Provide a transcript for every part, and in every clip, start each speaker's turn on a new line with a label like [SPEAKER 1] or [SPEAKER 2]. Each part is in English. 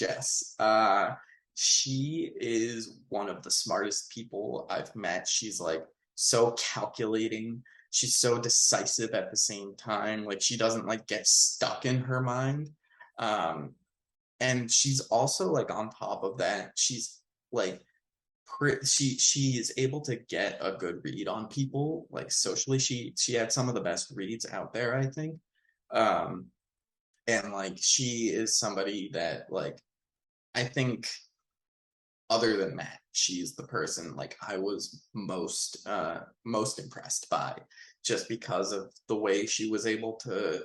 [SPEAKER 1] Jess. She is one of the smartest people I've met. She's like so calculating. She's so decisive at the same time. Like she doesn't like get stuck in her mind. Um, and she's also like on top of that, she's like she is able to get a good read on people like socially. She had some of the best reads out there, I think. Um, and like she is somebody that like I think other than Matt, she's the person like I was most impressed by just because of the way she was able to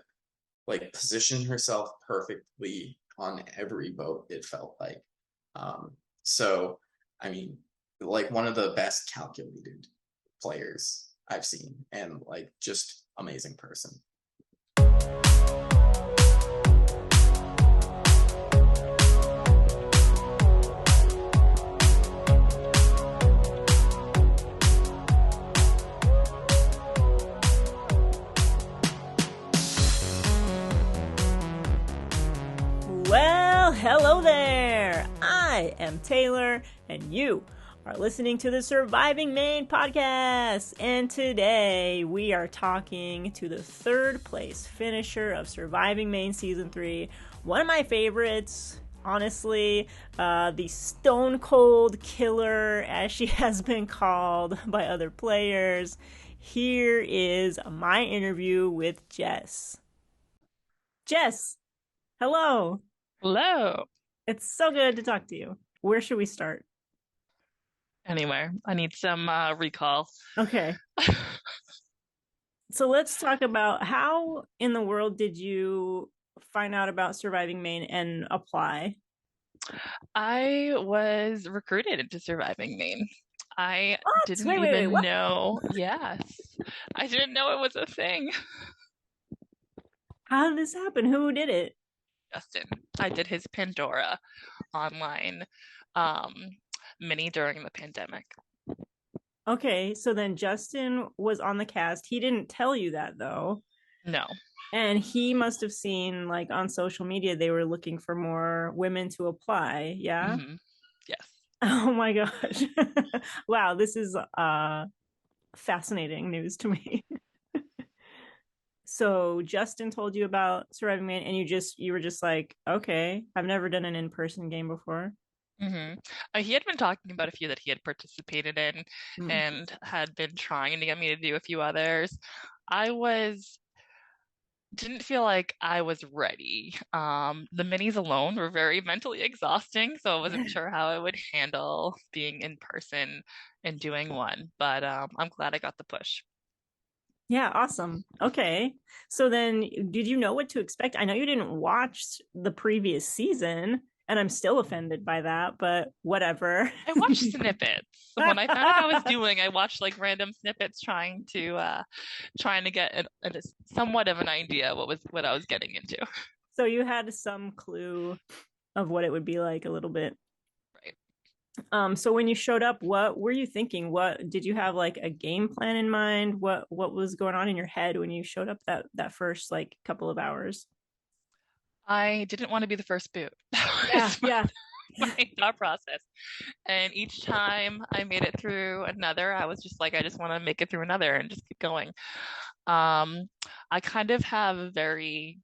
[SPEAKER 1] like position herself perfectly on every vote, it felt like. Um, so I mean, like one of the best calculated players I've seen and like just amazing person.
[SPEAKER 2] Well, hello there. I am Taylor, and you are listening to the Surviving Maine Podcast. And today we are talking to the third place finisher of Surviving Maine Season 3. One of my favorites, honestly, the Stone Cold Killer, as she has been called by other players. Here is my interview with Jess. Jess, hello.
[SPEAKER 3] Hello.
[SPEAKER 2] It's so good to talk to you. Where should we start?
[SPEAKER 3] Anywhere. I need some recall.
[SPEAKER 2] Okay. So let's talk about how in the world did you find out about Surviving Maine and apply?
[SPEAKER 3] I was recruited into Surviving Maine. I
[SPEAKER 2] What?
[SPEAKER 3] didn't
[SPEAKER 2] Wait,
[SPEAKER 3] even
[SPEAKER 2] what?
[SPEAKER 3] know. Yes. I didn't know it was a thing.
[SPEAKER 2] How did this happen? Who did it?
[SPEAKER 3] Justin. I did his Pandora online mini during the pandemic.
[SPEAKER 2] Okay, so then Justin was on the cast. He didn't tell you that though.
[SPEAKER 3] No.
[SPEAKER 2] And he must have seen like on social media they were looking for more women to apply, yeah?
[SPEAKER 3] Mm-hmm. Yes.
[SPEAKER 2] Oh my gosh. Wow, this is fascinating news to me. So Justin told you about Surviving Maine, and you were just like, okay, I've never done an in-person game before.
[SPEAKER 3] Mm-hmm. He had been talking about a few that he had participated in and had been trying to get me to do a few others. Didn't feel like I was ready. The minis alone were very mentally exhausting, so I wasn't sure how I would handle being in person and doing one, but I'm glad I got the push.
[SPEAKER 2] Yeah, awesome. Okay. So then did you know what to expect? I know you didn't watch the previous season, and I'm still offended by that, but whatever.
[SPEAKER 3] I watched snippets. When I found out I was doing, I watched like random snippets trying to get a somewhat of an idea what I was getting into.
[SPEAKER 2] So you had some clue of what it would be like a little bit.
[SPEAKER 3] Right.
[SPEAKER 2] So when you showed up, what were you thinking? What did you have like a game plan in mind? What was going on in your head when you showed up that first like couple of hours?
[SPEAKER 3] I didn't want to be the first boot.
[SPEAKER 2] Yeah.
[SPEAKER 3] My thought process. And each time I made it through another, I was just like, I just want to make it through another and just keep going. I kind of have a very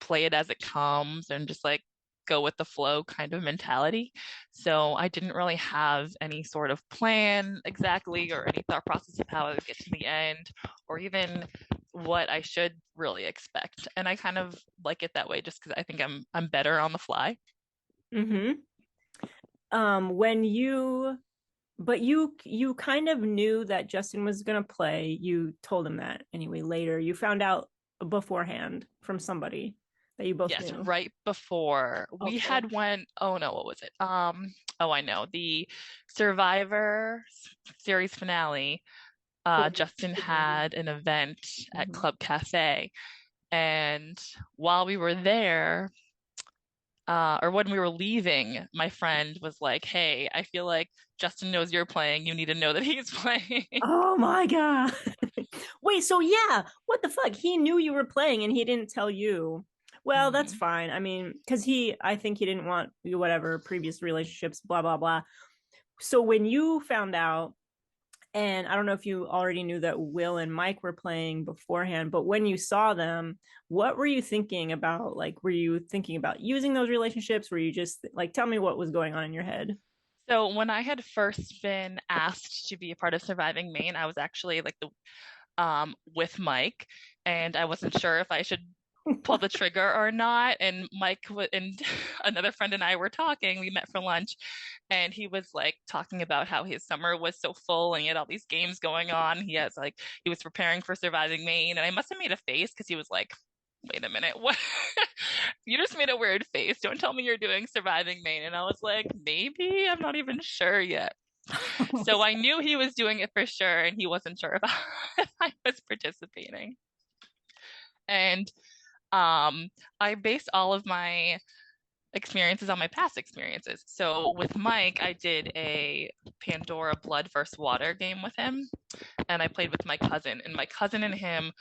[SPEAKER 3] play it as it comes and just like go with the flow kind of mentality. So I didn't really have any sort of plan exactly or any thought process of how I would get to the end or even what I should really expect. And I kind of like it that way just because I think I'm better on the fly.
[SPEAKER 2] Mm-hmm. But you kind of knew that Justin was gonna play. You told him that anyway later. You found out beforehand from somebody that you both knew.
[SPEAKER 3] Right before we had one. Oh no, what was it? Oh, I know, the Survivor series finale. Justin had an event at Club Cafe, and while we were there, or when we were leaving, my friend was like, "Hey, I feel like Justin knows you're playing. You need to know that he's playing."
[SPEAKER 2] Oh my God. Wait, so yeah, what the fuck? He knew you were playing and he didn't tell you. Well, that's
[SPEAKER 3] Mhm.
[SPEAKER 2] fine. I mean, because I think he didn't want whatever previous relationships, blah, blah, blah. So when you found out, and I don't know if you already knew that Will and Mike were playing beforehand, but when you saw them, what were you thinking about? Like, were you thinking about using those relationships? Were you just like, tell me what was going on in your head?
[SPEAKER 3] So when I had first been asked to be a part of Surviving Maine, I was actually like the with Mike, and I wasn't sure if I should pull the trigger or not. And and another friend and I were talking. We met for lunch, and he was like talking about how his summer was so full and he had all these games going on. He was preparing for Surviving Maine, and I must have made a face because he was like, "Wait a minute, what?" You just made a weird face. Don't tell me you're doing Surviving Maine. And I was like, maybe, I'm not even sure yet. So I knew he was doing it for sure, and he wasn't sure if if I was participating. And I based all of my experiences on my past experiences. So with Mike, I did a Pandora Blood vs. Water game with him, and I played with my cousin. And my cousin and him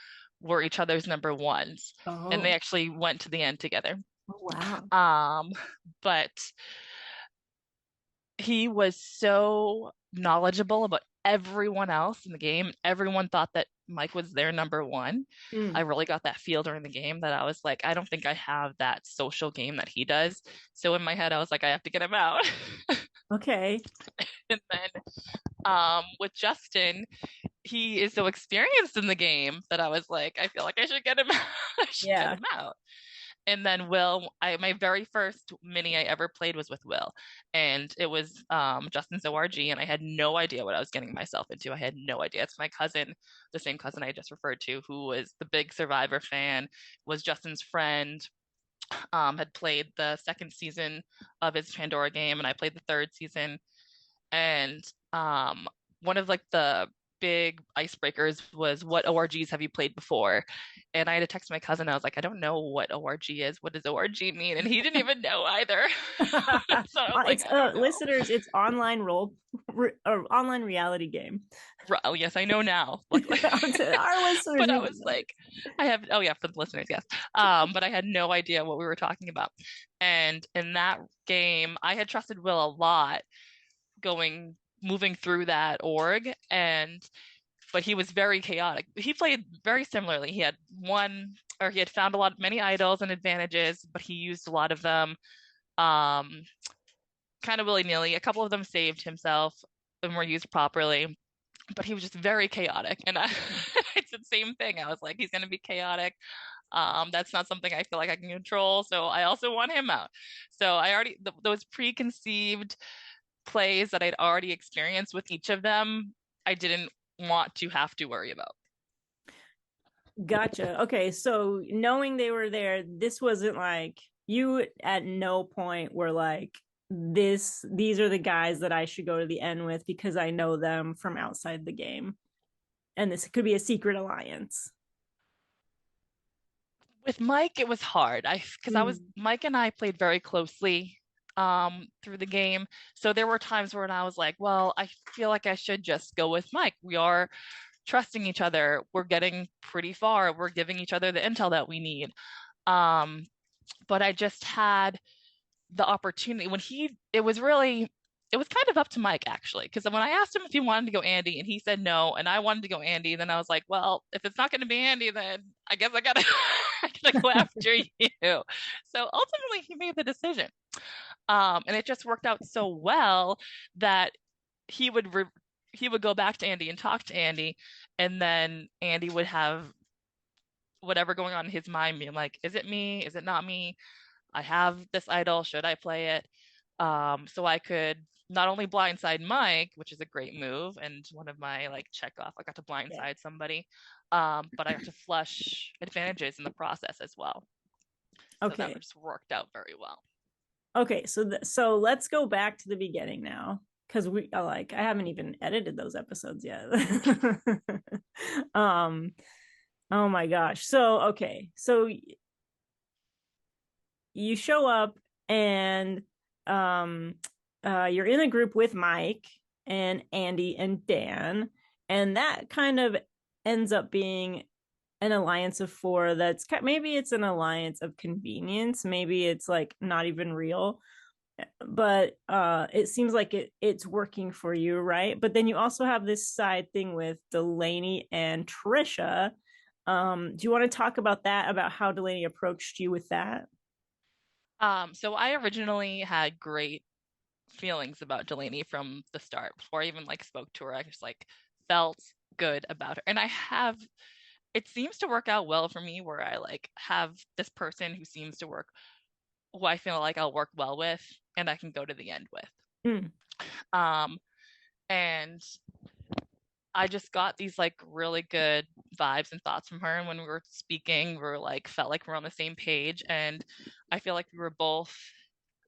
[SPEAKER 3] were each other's number ones, and they
[SPEAKER 2] Oh,
[SPEAKER 3] actually went to the end together.
[SPEAKER 2] wow.
[SPEAKER 3] But he was so knowledgeable about everyone else in the game. Everyone thought that Mike was their number one. I
[SPEAKER 2] Mm,
[SPEAKER 3] really got that feel during the game that I was like, I don't think I have that social game that he does. So in my head, I was like, I have to get him out.
[SPEAKER 2] okay.
[SPEAKER 3] And then with Justin, he is so experienced in the game that I was like, I feel like I should get him out. I should get
[SPEAKER 2] Yeah.
[SPEAKER 3] him out. And then Will, my very first mini I ever played was with Will, and it was Justin's ORG, and I had no idea what I was getting myself into. I had no idea. It's my cousin, the same cousin I just referred to, who was the big Survivor fan, was Justin's friend, had played the second season of his Pandora game, and I played the third season. And one of like the big icebreakers was, what ORGs have you played before? And I had to text my cousin. I was like, I don't know what ORG is. What does ORG mean? And he didn't even know either. So I was like,
[SPEAKER 2] It's
[SPEAKER 3] I don't know.
[SPEAKER 2] listeners, it's online or online reality game.
[SPEAKER 3] Oh, yes, I know now, luckily.
[SPEAKER 2] Our listeners
[SPEAKER 3] But I
[SPEAKER 2] need to
[SPEAKER 3] was
[SPEAKER 2] know.
[SPEAKER 3] like, oh yeah, for the listeners, yes. But I had no idea what we were talking about. And in that game, I had trusted Will a lot moving through that org, and but he was very chaotic. He played very similarly. He had found many idols and advantages, but he used a lot of them um, kind of willy-nilly. A couple of them saved himself and were used properly, but he was just very chaotic. And it's the same thing. I was like, he's going to be chaotic. That's not something I feel like I can control. So I also want him out. So those preconceived plays that I'd already experienced with each of them, I didn't want to have to worry about.
[SPEAKER 2] Gotcha. Okay, so knowing they were there, this wasn't like you at no point were like these are the guys that I should go to the end with because I know them from outside the game. And this could be a secret alliance.
[SPEAKER 3] With Mike, it was hard. Because
[SPEAKER 2] Mm.
[SPEAKER 3] Mike and I played very closely through the game. So there were times when I was like, well, I feel like I should just go with Mike. We are trusting each other. We're getting pretty far. We're giving each other the intel that we need. Um, but I just had the opportunity it was kind of up to Mike actually, because when I asked him if he wanted to go Andy and he said no, and I wanted to go Andy, then I was like, well, if it's not going to be Andy, then I guess I gotta I gotta go after you. So ultimately, he made the decision, and it just worked out so well that he would re- he would go back to Andy and talk to Andy, and then Andy would have whatever going on in his mind, being like, is it me? Is it not me? I have this idol. Should I play it? So I could not only blindside Mike, which is a great move, and one of my like check off, I got to
[SPEAKER 2] Yeah.
[SPEAKER 3] blindside somebody, but I got to flush advantages in the process as well. So
[SPEAKER 2] Okay.
[SPEAKER 3] that just worked out very well.
[SPEAKER 2] Okay, so let's go back to the beginning now because I haven't even edited those episodes yet. um oh my gosh. So okay. So you show up and you're in a group with Mike and Andy and Dan, and that kind of ends up being an alliance of four that's maybe it's an alliance of convenience, maybe it's like not even real, but it seems like it's working for you, right? But then you also have this side thing with Delaney and Trisha. Do you want to talk about that, about how Delaney approached you with that?
[SPEAKER 3] So I originally had great feelings about Delaney from the start. Before I even like spoke to her, I just like felt good about her. And it seems to work out well for me where I like have this person who I feel like I'll work well with and I can go to the end with.
[SPEAKER 2] Mm.
[SPEAKER 3] Um, and I just got these like really good vibes and thoughts from her. And when we were speaking, we were like, felt like we're on the same page. And I feel like we were both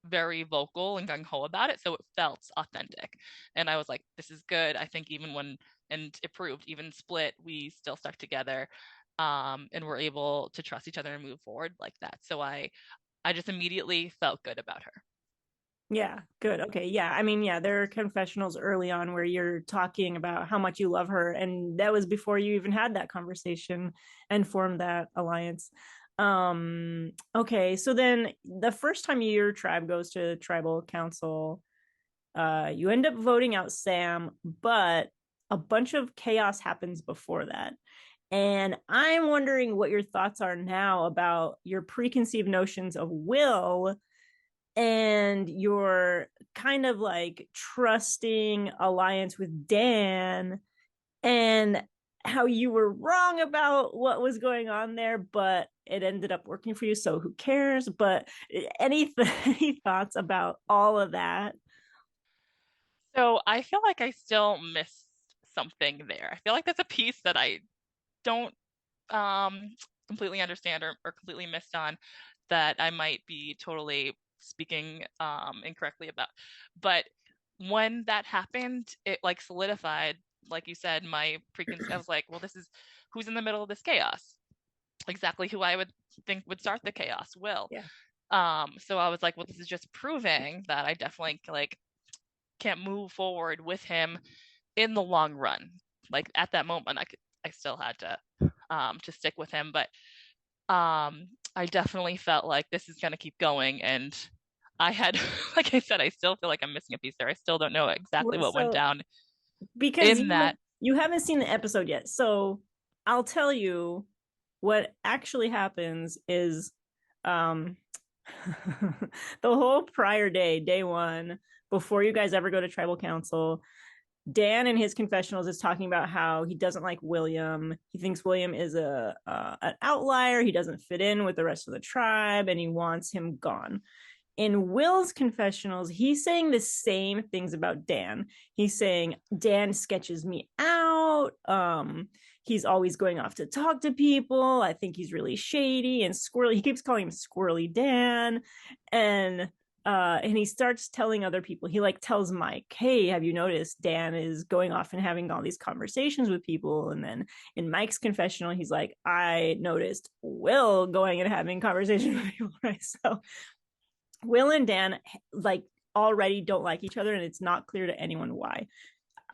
[SPEAKER 3] very vocal and gung ho about it. So it felt authentic. And I was like, this is good. I think and it proved, even split, we still stuck together. And we're able to trust each other and move forward like that. So I just immediately felt good about her.
[SPEAKER 2] Yeah, good. Okay. Yeah. I mean, yeah, there are confessionals early on where you're talking about how much you love her. And that was before you even had that conversation and formed that alliance. Okay. So then the first time your tribe goes to tribal council, you end up voting out Sam, but a bunch of chaos happens before that. And I'm wondering what your thoughts are now about your preconceived notions of Will and your kind of like trusting alliance with Dan, and how you were wrong about what was going on there, but it ended up working for you. So who cares? But any thoughts about all of that?
[SPEAKER 3] So I feel like I still missed something there. I feel like that's a piece that I don't completely understand or completely missed on that I might be totally speaking incorrectly about. But when that happened, it like solidified, like you said, my preconceived. I was like, well, this is who's in the middle of this chaos. Exactly who I would think would start the chaos, Will.
[SPEAKER 2] Yeah.
[SPEAKER 3] So I was like, well, this is just proving that I definitely like can't move forward with him in the long run. Like at that moment, I still had to stick with him, but I definitely felt like this is going to keep going. And I had, like I said, I still feel like I'm missing a piece there. I still don't know exactly what went
[SPEAKER 2] So
[SPEAKER 3] down
[SPEAKER 2] because
[SPEAKER 3] in that.
[SPEAKER 2] you haven't seen the episode yet, so I'll tell you what actually happens is um the whole prior day one, before you guys ever go to tribal council, Dan in his confessionals is talking about how he doesn't like William. He thinks William is a an outlier. He doesn't fit in with the rest of the tribe, and he wants him gone. In Will's confessionals, he's saying the same things about Dan. He's saying Dan sketches me out. He's always going off to talk to people. I think he's really shady and squirrely. He keeps calling him Squirrely Dan, and he starts telling other people. He like tells Mike, "Hey, have you noticed Dan is going off and having all these conversations with people?" And then in Mike's confessional, he's like, "I noticed Will going and having conversations with people." Right, so Will and Dan like already don't like each other, and it's not clear to anyone why.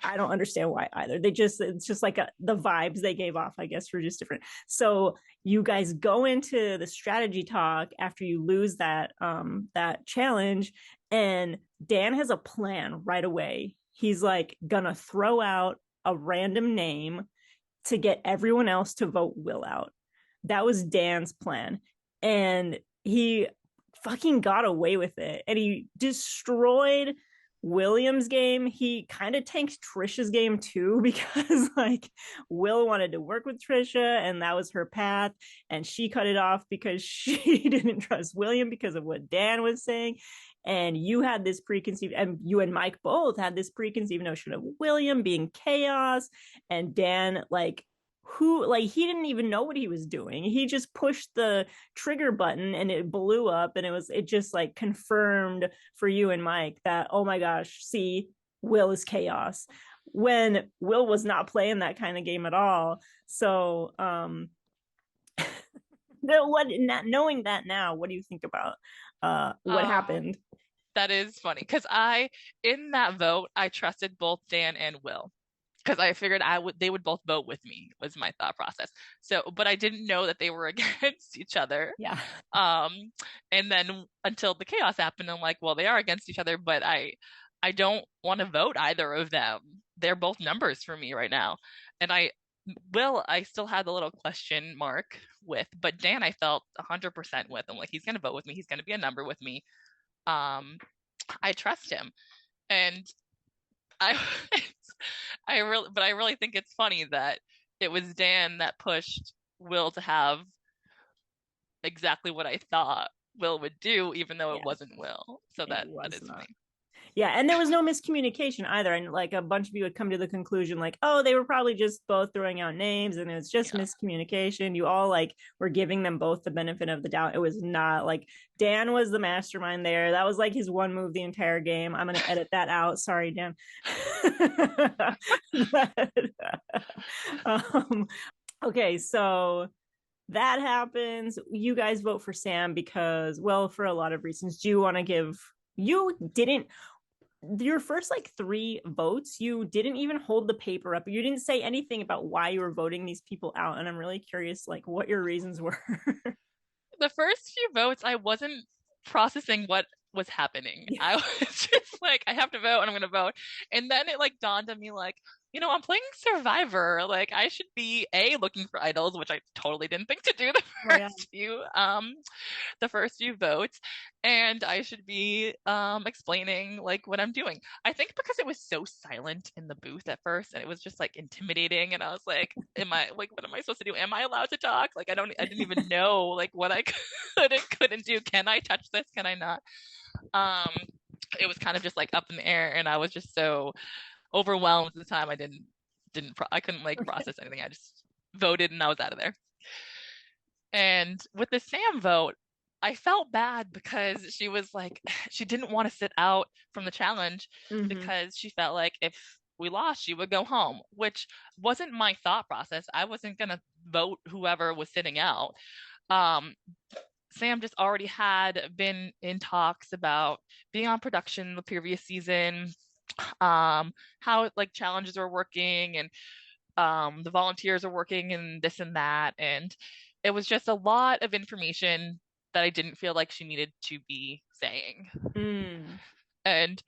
[SPEAKER 2] I don't understand why either. It's just like the vibes they gave off, I guess, were just different. So you guys go into the strategy talk after you lose that challenge, and Dan has a plan right away. He's like gonna throw out a random name to get everyone else to vote Will out. That was Dan's plan. And he fucking got away with it. And he destroyed William's game. He kind of tanked Trisha's game too, because like Will wanted to work with Trisha and that was her path. And she cut it off because she didn't trust William because of what Dan was saying. And you had this preconceived, and you and Mike both had this preconceived notion of William being chaos, and Dan like he didn't even know what he was doing. He just pushed the trigger button and it blew up, and it just like confirmed for you and Mike that, oh my gosh, see, Will is chaos, when Will was not playing that kind of game at all. So knowing that now, what do you think about what happened?
[SPEAKER 3] That is funny because in that vote, I trusted both Dan and Will. because I figured they would both vote with me, was my thought process. So, but I didn't know that they were against each other.
[SPEAKER 2] Yeah.
[SPEAKER 3] And then until the chaos happened, I'm like, well, they are against each other, but I don't want to vote either of them. They're both numbers for me right now. And I still had the little question mark with, but Dan, I felt 100% with. I'm like, he's going to vote with me. He's going to be a number with me. I trust him. And I, I really think it's funny that it was Dan that pushed Will to have exactly what I thought Will would do, even though it wasn't Will. So that is funny.
[SPEAKER 2] Yeah, and there was no miscommunication either. And like a bunch of you would come to the conclusion, like, oh, they were probably just both throwing out names and it's just miscommunication. You all like were giving them both the benefit of the doubt. It was not like Dan was the mastermind there. That was like his one move the entire game. I'm gonna edit that out. Sorry, Dan. Okay, so that happens. You guys vote for Sam because, well, for a lot of reasons. Do you want to give? You didn't. Your first like 3 votes, you didn't even hold the paper up. You didn't say anything about why you were voting these people out, and I'm really curious, like, what your reasons were.
[SPEAKER 3] The first few votes, I wasn't processing what was happening. I was just like, I have to vote, and I'm gonna vote. And then it like dawned on me, like, I'm playing Survivor. Like, I should be looking for idols, which I totally didn't think to do the first few votes, and I should be explaining like what I'm doing. I think because it was so silent in the booth at first, and it was just like intimidating, and I was like, what am I supposed to do? Am I allowed to talk? Like, I didn't even know like what I could and couldn't do. Can I touch this? Can I not? It was kind of just like up in the air, and I was just so overwhelmed at the time. I couldn't like process anything. I just voted and I was out of there. And with the Sam vote, I felt bad because she was like, she didn't want to sit out from the challenge because she felt like if we lost, she would go home, which wasn't my thought process. I wasn't going to vote whoever was sitting out. Sam just already had been in talks about being on production the previous season, how like challenges are working and the volunteers are working and this and that. And it was just a lot of information that I didn't feel like she needed to be saying. And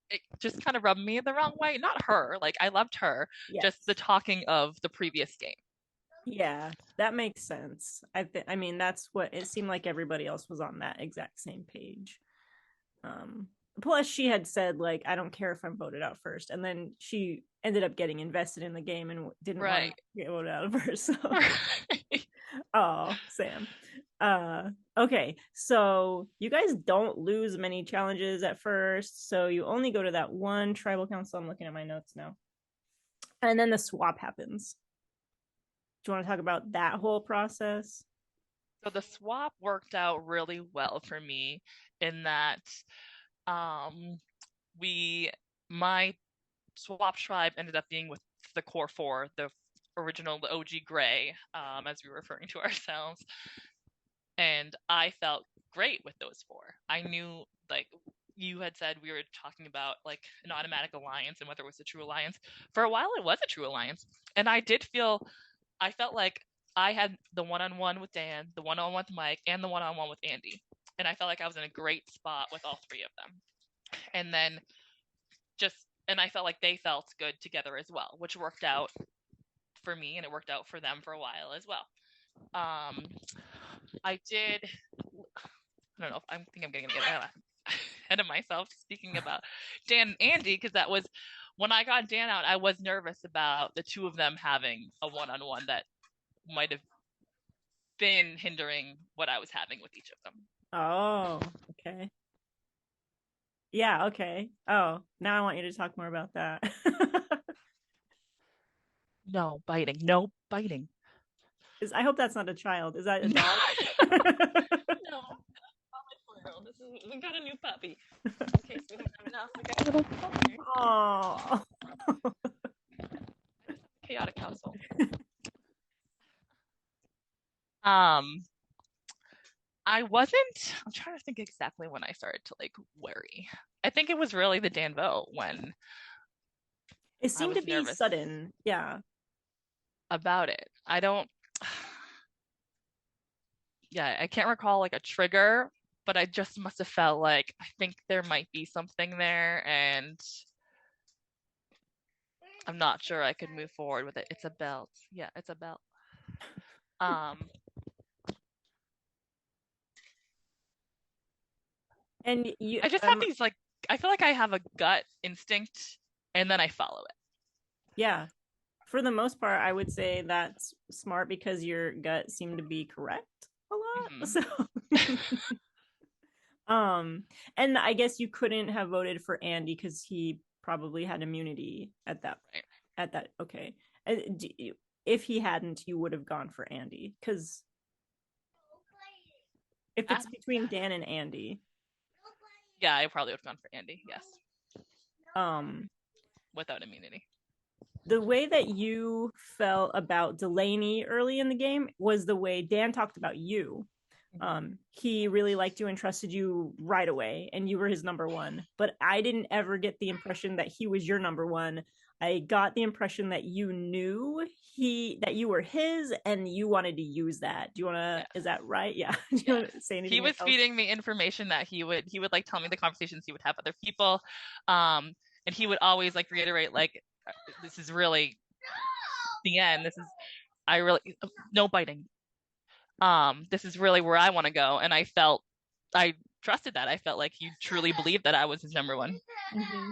[SPEAKER 3] it just kind of rubbed me the wrong way. Not her, like I loved her, just the talking of the previous game.
[SPEAKER 2] Yeah, that makes sense. I mean, that's what it seemed like. Everybody else was on that exact same page. Plus she had said like, I don't care if I'm voted out first, and then she ended up getting invested in the game and didn't want to get voted out of her. So oh, Sam. Okay, so you guys don't lose many challenges at first, so you only go to that one tribal council. I'm looking at my notes now, and then the swap happens. Do you want to talk about that whole process?
[SPEAKER 3] So the swap worked out really well for me in that my swap tribe ended up being with the core 4, the original, the OG Gray, as we were referring to ourselves. And I felt great with those 4. I knew, like you had said, we were talking about like an automatic alliance and whether it was a true alliance. For a while, it was a true alliance. And I felt like I had the one-on-one with Dan, the one-on-one with Mike, and the one-on-one with Andy. And I felt like I was in a great spot with all 3 of them. And then and I felt like they felt good together as well, which worked out for me and it worked out for them for a while as well. I don't know if I'm getting ahead of myself speaking about Dan and Andy, because that was when I got Dan out, I was nervous about the 2 of them having a one-on-one that might have been hindering what I was having with each of them.
[SPEAKER 2] Oh, okay. Yeah, okay. Oh, now I want you to talk more about that.
[SPEAKER 3] No biting.
[SPEAKER 2] I hope that's not a child. Is that a dog?
[SPEAKER 3] No. We got a new puppy. In case we don't have enough, we got a little puppy.
[SPEAKER 2] Oh.
[SPEAKER 3] Chaotic household. I'm trying to think exactly when I started to like worry. I think it was really the Dan vote when
[SPEAKER 2] It
[SPEAKER 3] I
[SPEAKER 2] seemed
[SPEAKER 3] was
[SPEAKER 2] to be
[SPEAKER 3] nervous
[SPEAKER 2] sudden. Yeah.
[SPEAKER 3] about it. I don't, yeah, I can't recall like a trigger, but I just must have felt like I think there might be something there, and I'm not sure I could move forward with it. It's a belt. Yeah, it's a belt. Um,
[SPEAKER 2] And you
[SPEAKER 3] I just have these like, I feel like I have a gut instinct and then I follow it.
[SPEAKER 2] yeah. For the most part, I would say that's smart because your gut seemed to be correct a lot.
[SPEAKER 3] Mhm.
[SPEAKER 2] So and I guess you couldn't have voted for Andy because he probably had immunity at that
[SPEAKER 3] Right.
[SPEAKER 2] okay. If he hadn't, you would have gone for Andy because if it's between Dan and Andy,
[SPEAKER 3] Yeah, I probably would have gone for Andy, yes,
[SPEAKER 2] um
[SPEAKER 3] without immunity.
[SPEAKER 2] the way that you felt about Delaney early in the game was the way Dan talked about you. He really liked you and trusted you right away, and you were his number one. But I didn't ever get the impression that he was your number one. I got the impression that you knew that you were his, and you wanted to use that. Do you want to?
[SPEAKER 3] Yes.
[SPEAKER 2] Is that right? Yeah. Do you want to say anything?
[SPEAKER 3] He was
[SPEAKER 2] else?
[SPEAKER 3] feeding me information that he would like tell me the conversations he would have with other people, and he would always like reiterate like, this is really the end. This is I really no biting. This is really where I want to go, and I trusted that. I felt like he truly believed that I was his number one.
[SPEAKER 2] Mm-hmm.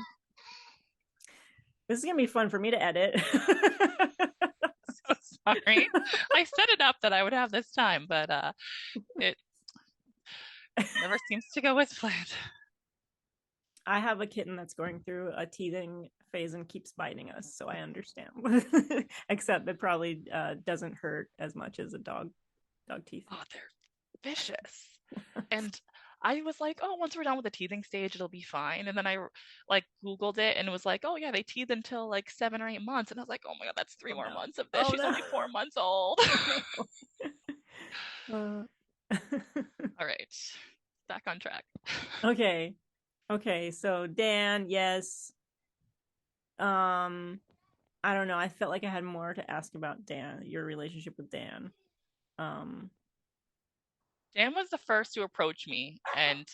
[SPEAKER 2] This is gonna be fun for me to edit.
[SPEAKER 3] So sorry. I set it up that I would have this time, but it never seems to go as planned.
[SPEAKER 2] I have a kitten that's going through a teething phase and keeps biting us, so I understand. Except it probably doesn't hurt as much as a dog teeth.
[SPEAKER 3] Oh, they're vicious. And I was like, oh, once we're done with the teething stage, it'll be fine. And then I like Googled it and it was like, oh yeah, they teeth until like 7 or 8 months. And I was like, oh my God, that's 3 more months of this. She's only 4 months old. All right, back on track.
[SPEAKER 2] Okay, so Dan, yes. I don't know. I felt like I had more to ask about Dan, your relationship with Dan.
[SPEAKER 3] Dan was the first to approach me, and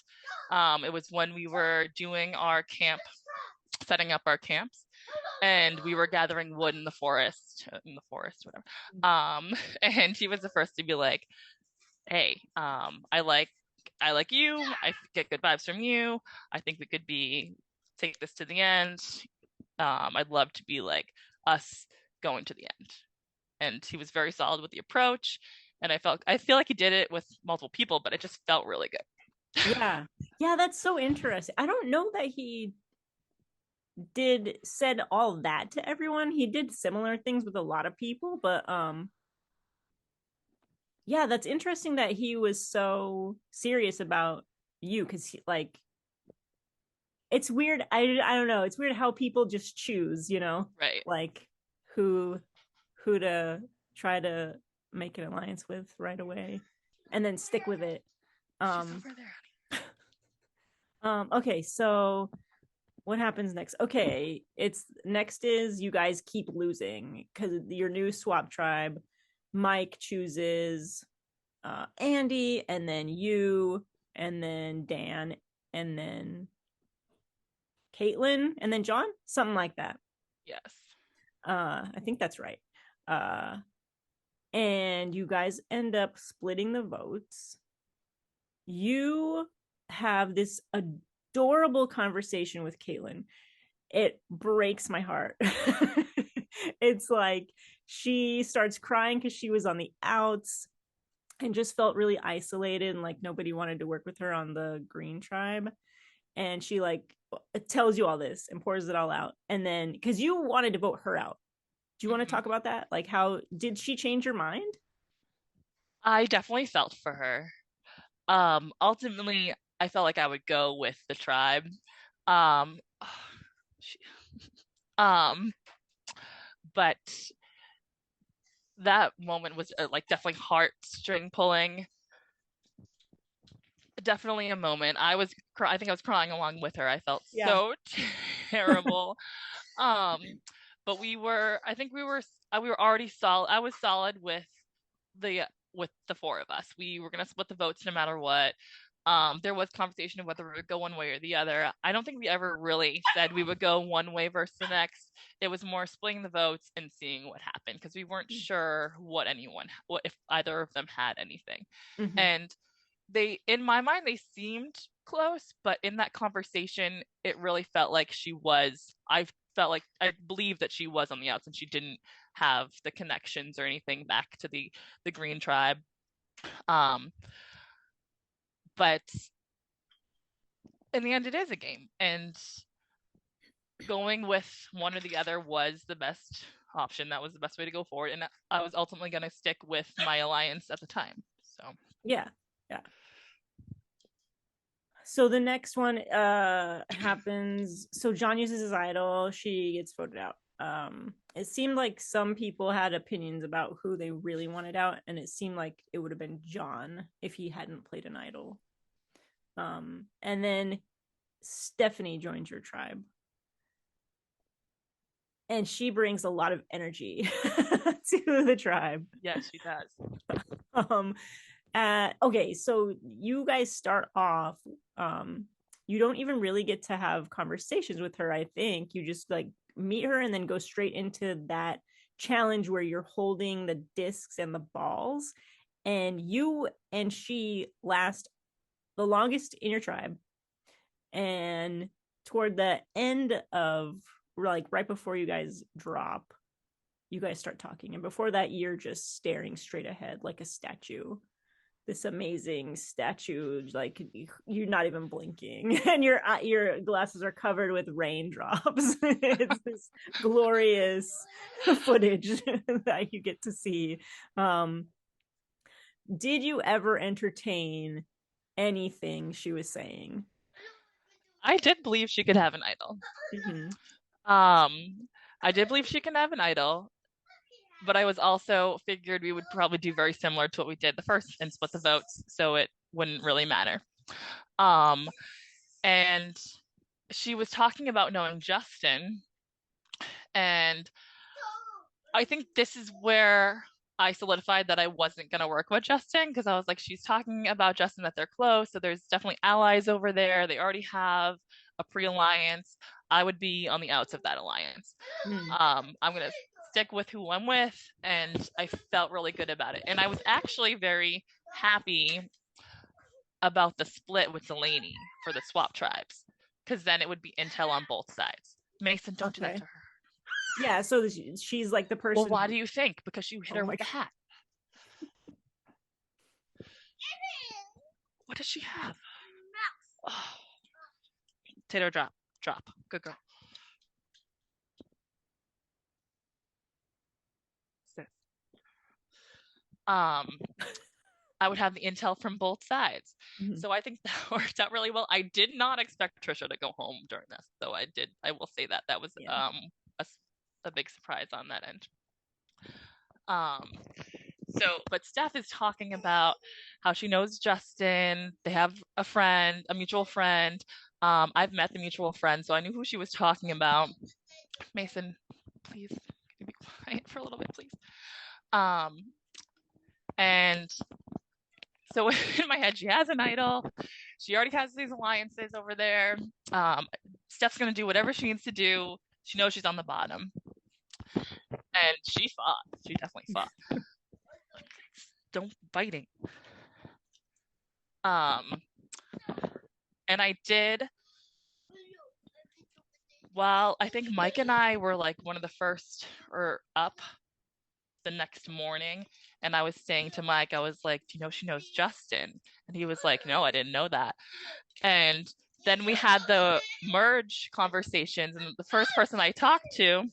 [SPEAKER 3] it was when we were doing our camp, setting up our camps, and we were gathering wood in the forest, whatever. And he was the first to be like, hey, I like you. I get good vibes from you. I think we could take this to the end. I'd love to be like us going to the end. And he was very solid with the approach. And I feel like he did it with multiple people, but it just felt really good.
[SPEAKER 2] Yeah, that's so interesting. I don't know that he said all that to everyone. He did similar things with a lot of people, but yeah, that's interesting that he was so serious about you, because like it's weird. I don't know. It's weird how people just choose,
[SPEAKER 3] right?
[SPEAKER 2] Like who to try to make an alliance with right away, and then stick with it.
[SPEAKER 3] She's over there.
[SPEAKER 2] Okay, so what happens next? Okay, next is you guys keep losing because your new swap tribe. Mike chooses Andy, and then you, and then Dan, and then Caitlin, and then John, something like that.
[SPEAKER 3] Yes.
[SPEAKER 2] I think that's right. And you guys end up splitting the votes. You have this adorable conversation with Caitlin. It breaks my heart. It's like she starts crying because she was on the outs and just felt really isolated, and like nobody wanted to work with her on the Green Tribe. And she like tells you all this and pours it all out. And then because you wanted to vote her out, do you want to talk about that? Like, how did she change your mind?
[SPEAKER 3] I definitely felt for her. Ultimately, I felt like I would go with the tribe. But that moment was like definitely heartstring pulling. Definitely a moment. I think I was crying along with her. I felt so terrible. but I think we were already solid. I was solid with the four of us. We were going to split the votes no matter what. There was conversation of whether we would go one way or the other. I don't think we ever really said we would go one way versus the next. It was more splitting the votes and seeing what happened, because we weren't sure what if either of them had anything.
[SPEAKER 2] Mm-hmm.
[SPEAKER 3] And in my mind, they seemed close, but in that conversation, it really felt like I believed that she was on the outs and she didn't have the connections or anything back to the Green tribe. But in the end, it is a game, and going with one or the other was the best option. That was the best way to go forward, and I was ultimately going to stick with my alliance at the time. So
[SPEAKER 2] yeah. So the next one happens. So John uses his idol. She gets voted out. It seemed like some people had opinions about who they really wanted out, and it seemed like it would have been John if he hadn't played an idol. And then Stephanie joins your tribe, and she brings a lot of energy to the tribe.
[SPEAKER 3] Yes, she does.
[SPEAKER 2] Okay, so you guys start off. You don't even really get to have conversations with her. I think you just like meet her and then go straight into that challenge where you're holding the discs and the balls, and you and she last the longest in your tribe. And toward the end of, like, right before you guys drop, you guys start talking, and before that you're just staring straight ahead like a statue, this amazing statue, like you're not even blinking, and your glasses are covered with raindrops. It's this glorious footage that you get to see. Did you ever entertain anything she was saying?
[SPEAKER 3] I did believe she could have an idol.
[SPEAKER 2] Mm-hmm.
[SPEAKER 3] I did believe she can have an idol, but I was also figured we would probably do very similar to what we did the first and split the votes, so it wouldn't really matter. And she was talking about knowing Justin, and I think this is where I solidified that I wasn't going to work with Justin, because I was like, she's talking about Justin, that they're close, so there's definitely allies over there. They already have a pre-alliance. I would be on the outs of that alliance. I'm going to stick with who I'm with, and I felt really good about it. And I was actually very happy about the split with Delaney for the swap tribes, because then it would be intel on both sides. Mason, don't do that to her.
[SPEAKER 2] Yeah, so she's like the person.
[SPEAKER 3] Well, why do you think? Because you hit her with a hat. What does she have? Oh. Potato drop. Good girl. I would have the intel from both sides. Mm-hmm. So I think that worked out really well. I did not expect Trisha to go home during this, though. I will say that was a big surprise on that end. But Steph is talking about how she knows Justin. They have a mutual friend. I've met the mutual friend, so I knew who she was talking about. Mason, please, can you be quiet for a little bit, please? And so in my head, she has an idol. She already has these alliances over there. Steph's going to do whatever she needs to do. She knows she's on the bottom. And she fought. She definitely fought. Don't biting. And I did. Well, I think Mike and I were like one of the first or up the next morning. And I was saying to Mike, I was like, do you know she knows Justin? And he was like, no, I didn't know that. And then we had the merge conversations, and the first person I talked to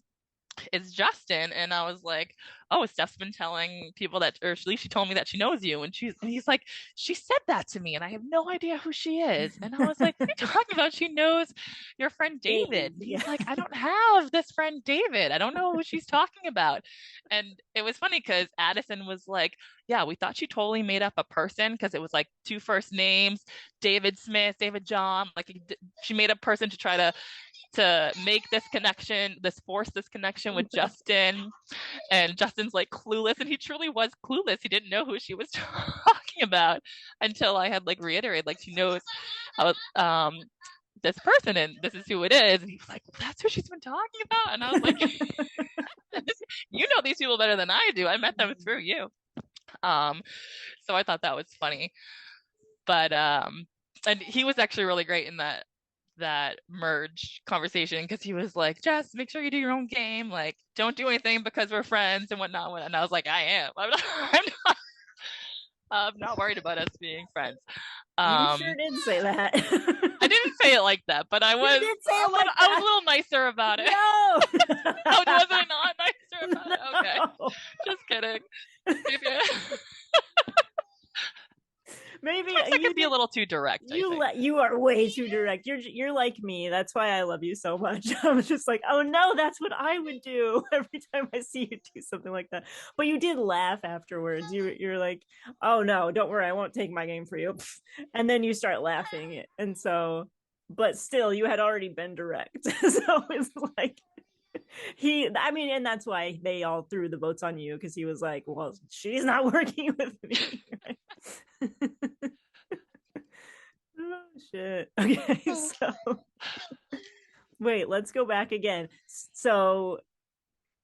[SPEAKER 3] is Justin. And I was like, oh, Steph's been telling people that, or at least she told me that she knows you. And he's like, she said that to me and I have no idea who she is. And I was like, what are you talking about? She knows your friend David. And he's like, I don't have this friend David. I don't know who she's talking about. And it was funny because Addison was like, yeah, we thought she totally made up a person because it was like 2 first names, David Smith, David John. Like she made a person to try to make this connection, force this connection with Justin. And Justin's like clueless, and he truly was clueless. He didn't know who she was talking about until I had like reiterated, like she knows this person and this is who it is. And he's like, that's who she's been talking about. And I was like, you know these people better than I do. I met them through you. So I thought that was funny. But and he was actually really great in that merge conversation because he was like, Jess, make sure you do your own game, like don't do anything because we're friends and whatnot. And I was like, I am. I'm not worried about us being friends.
[SPEAKER 2] You sure did say that.
[SPEAKER 3] I didn't say it like that, but I was. I was a little nicer about it.
[SPEAKER 2] No.
[SPEAKER 3] Oh, was I not nicer about it? Okay, just kidding.
[SPEAKER 2] Maybe
[SPEAKER 3] I could be a little too direct.
[SPEAKER 2] You are way too direct. You're like me. That's why I love you so much. I was just like, oh no, that's what I would do every time I see you do something like that. But you did laugh afterwards. You're like, oh no, don't worry, I won't take my game for you. And then you start laughing, and so, but still, you had already been direct. So it's like and that's why they all threw the votes on you, because he was like, well, she's not working with me. Oh shit. Okay, so wait, let's go back again. So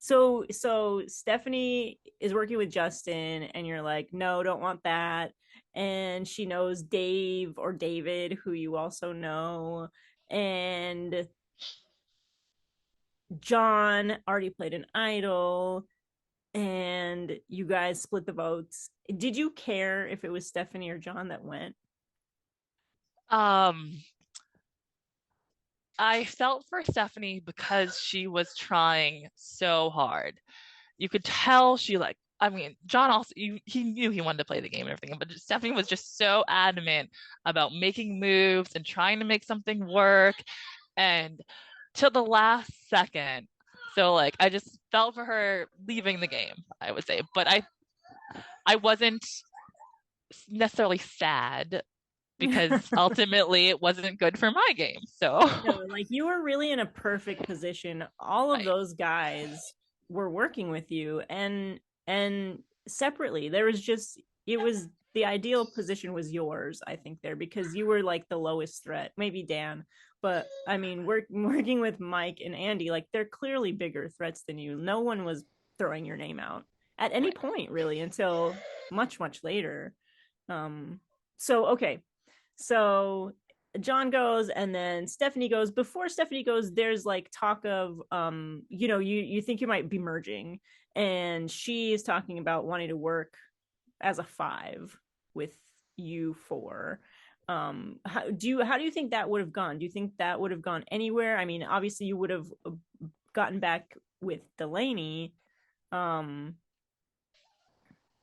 [SPEAKER 2] Stephanie is working with Justin and you're like, no, don't want that. And she knows Dave or David, who you also know, and John already played an idol, and you guys split the votes. Did you care if it was Stephanie or John that went?
[SPEAKER 3] I felt for Stephanie because she was trying so hard. You could tell John also, he knew he wanted to play the game and everything, but Stephanie was just so adamant about making moves and trying to make something work, and till the last second. So like, I just felt for her leaving the game, I would say, but I wasn't necessarily sad because ultimately it wasn't good for my game. So
[SPEAKER 2] no, like, you were really in a perfect position. All of those guys were working with you, and separately there was just, it was, the ideal position was yours, I think, there, because you were like the lowest threat, maybe Dan, but I mean, working with Mike and Andy, like, they're clearly bigger threats than you. No one was throwing your name out at any point, really, until much later. So okay, so John goes, and then Stephanie goes. Before Stephanie goes, there's like talk of you think you might be merging, and she is talking about wanting to work as a 5 with you 4. How do you think that would have gone? Do you think that would have gone anywhere? I mean, obviously you would have gotten back with Delaney,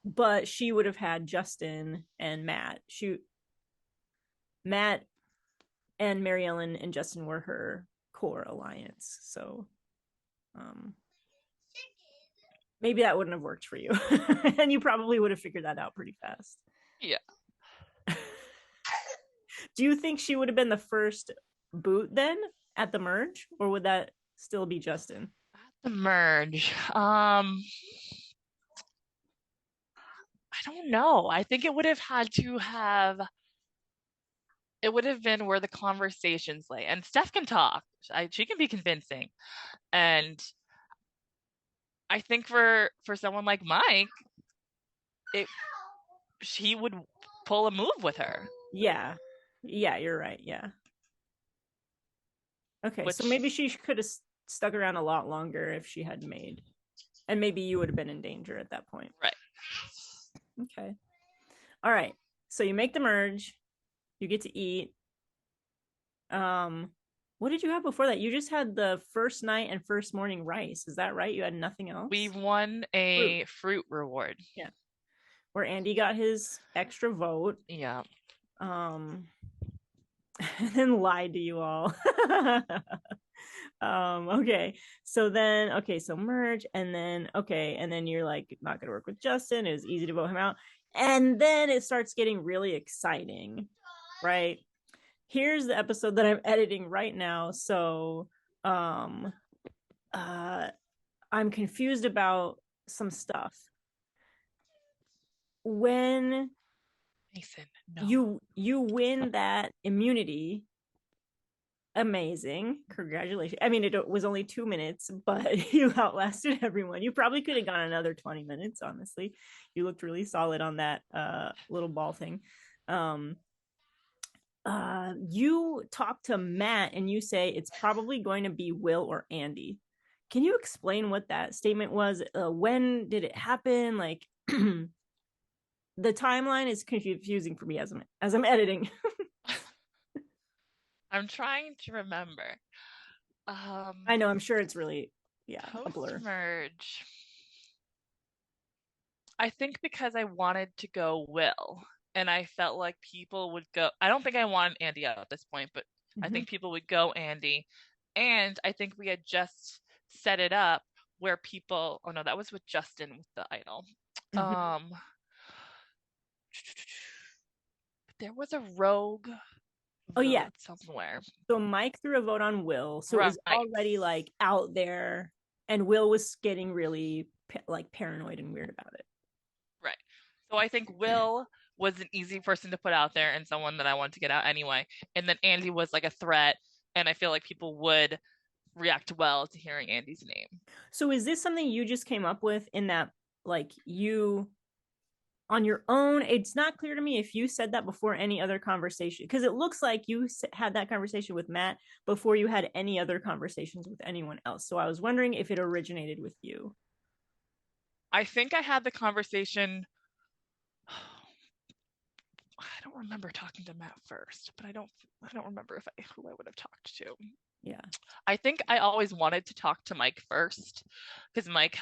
[SPEAKER 2] but she would have had Justin and Matt. Matt and Mary Ellen and Justin were her core alliance. So maybe that wouldn't have worked for you. And you probably would have figured that out pretty fast.
[SPEAKER 3] Yeah.
[SPEAKER 2] Do you think she would have been the first boot then at the merge, or would that still be Justin?
[SPEAKER 3] At the merge. I don't know. I think it would have been where the conversations lay. And Steph can talk. She can be convincing. And I think for someone like Mike, he would pull a move with her.
[SPEAKER 2] Yeah, you're right. Yeah. Okay, so maybe she could have stuck around a lot longer if she had made, and maybe you would have been in danger at that point.
[SPEAKER 3] Right.
[SPEAKER 2] Okay. All right. So you make the merge, you get to eat. What did you have before that? You just had the first night and first morning rice. Is that right? You had nothing else?
[SPEAKER 3] We won
[SPEAKER 2] Fruit.
[SPEAKER 3] a fruit reward.
[SPEAKER 2] Yeah. Where Andy got his extra vote.
[SPEAKER 3] Yeah.
[SPEAKER 2] And then lied to you all. Okay. So merge, and then you're like not gonna work with Justin. It was easy to vote him out. And then it starts getting really exciting, right? Here's the episode that I'm editing right now. So I'm confused about some stuff. When
[SPEAKER 3] Mason, no.
[SPEAKER 2] you win that immunity, amazing, congratulations. I mean, it was only 2 minutes, but you outlasted everyone. You probably could have gone another 20 minutes, honestly. You looked really solid on that little ball thing. You talk to Matt and you say it's probably going to be Will or Andy. Can you explain what that statement was? When did it happen? Like the timeline is confusing for me as I'm editing.
[SPEAKER 3] I'm trying to remember.
[SPEAKER 2] I know, I'm sure it's really a blur.
[SPEAKER 3] Post-merge. I think because I wanted to go Will, and I felt like people would go. I don't think I wanted Andy out at this point, but I think people would go Andy. And I think we had just set it up where people. Oh no, that was with Justin with the idol. There was a rogue.
[SPEAKER 2] Oh yeah,
[SPEAKER 3] somewhere.
[SPEAKER 2] So Mike threw a vote on Will, so it was already like out there, and Will was getting really like paranoid and weird about it.
[SPEAKER 3] Right. So I think Will was an easy person to put out there and someone that I wanted to get out anyway. And then Andy was like a threat, and I feel like people would react well to hearing Andy's name.
[SPEAKER 2] So is this something you just came up with in that, like, you on your own? It's not clear to me if you said that before any other conversation, because it looks like you had that conversation with Matt before you had any other conversations with anyone else. So I was wondering if it originated with you.
[SPEAKER 3] I think I had the conversation. I don't remember talking to Matt first, but I don't remember who I would have talked to.
[SPEAKER 2] Yeah.
[SPEAKER 3] I think I always wanted to talk to Mike first, because Mike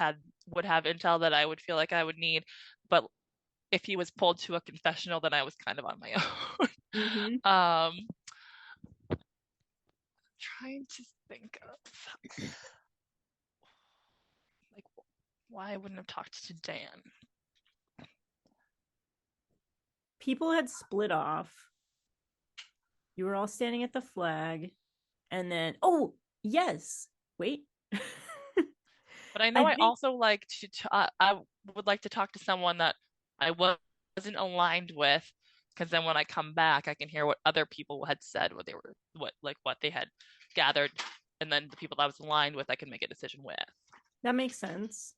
[SPEAKER 3] would have intel that I would feel like I would need, but if he was pulled to a confessional, then I was kind of on my own. Trying to think of like why I wouldn't have talked to Dan.
[SPEAKER 2] People had split off. You were all standing at the flag, and then wait.
[SPEAKER 3] But I know I also like to. I would like to talk to someone that I wasn't aligned with, because then when I come back, I can hear what other people had said, what they had gathered, and then the people that I was aligned with, I can make a decision with.
[SPEAKER 2] That makes sense.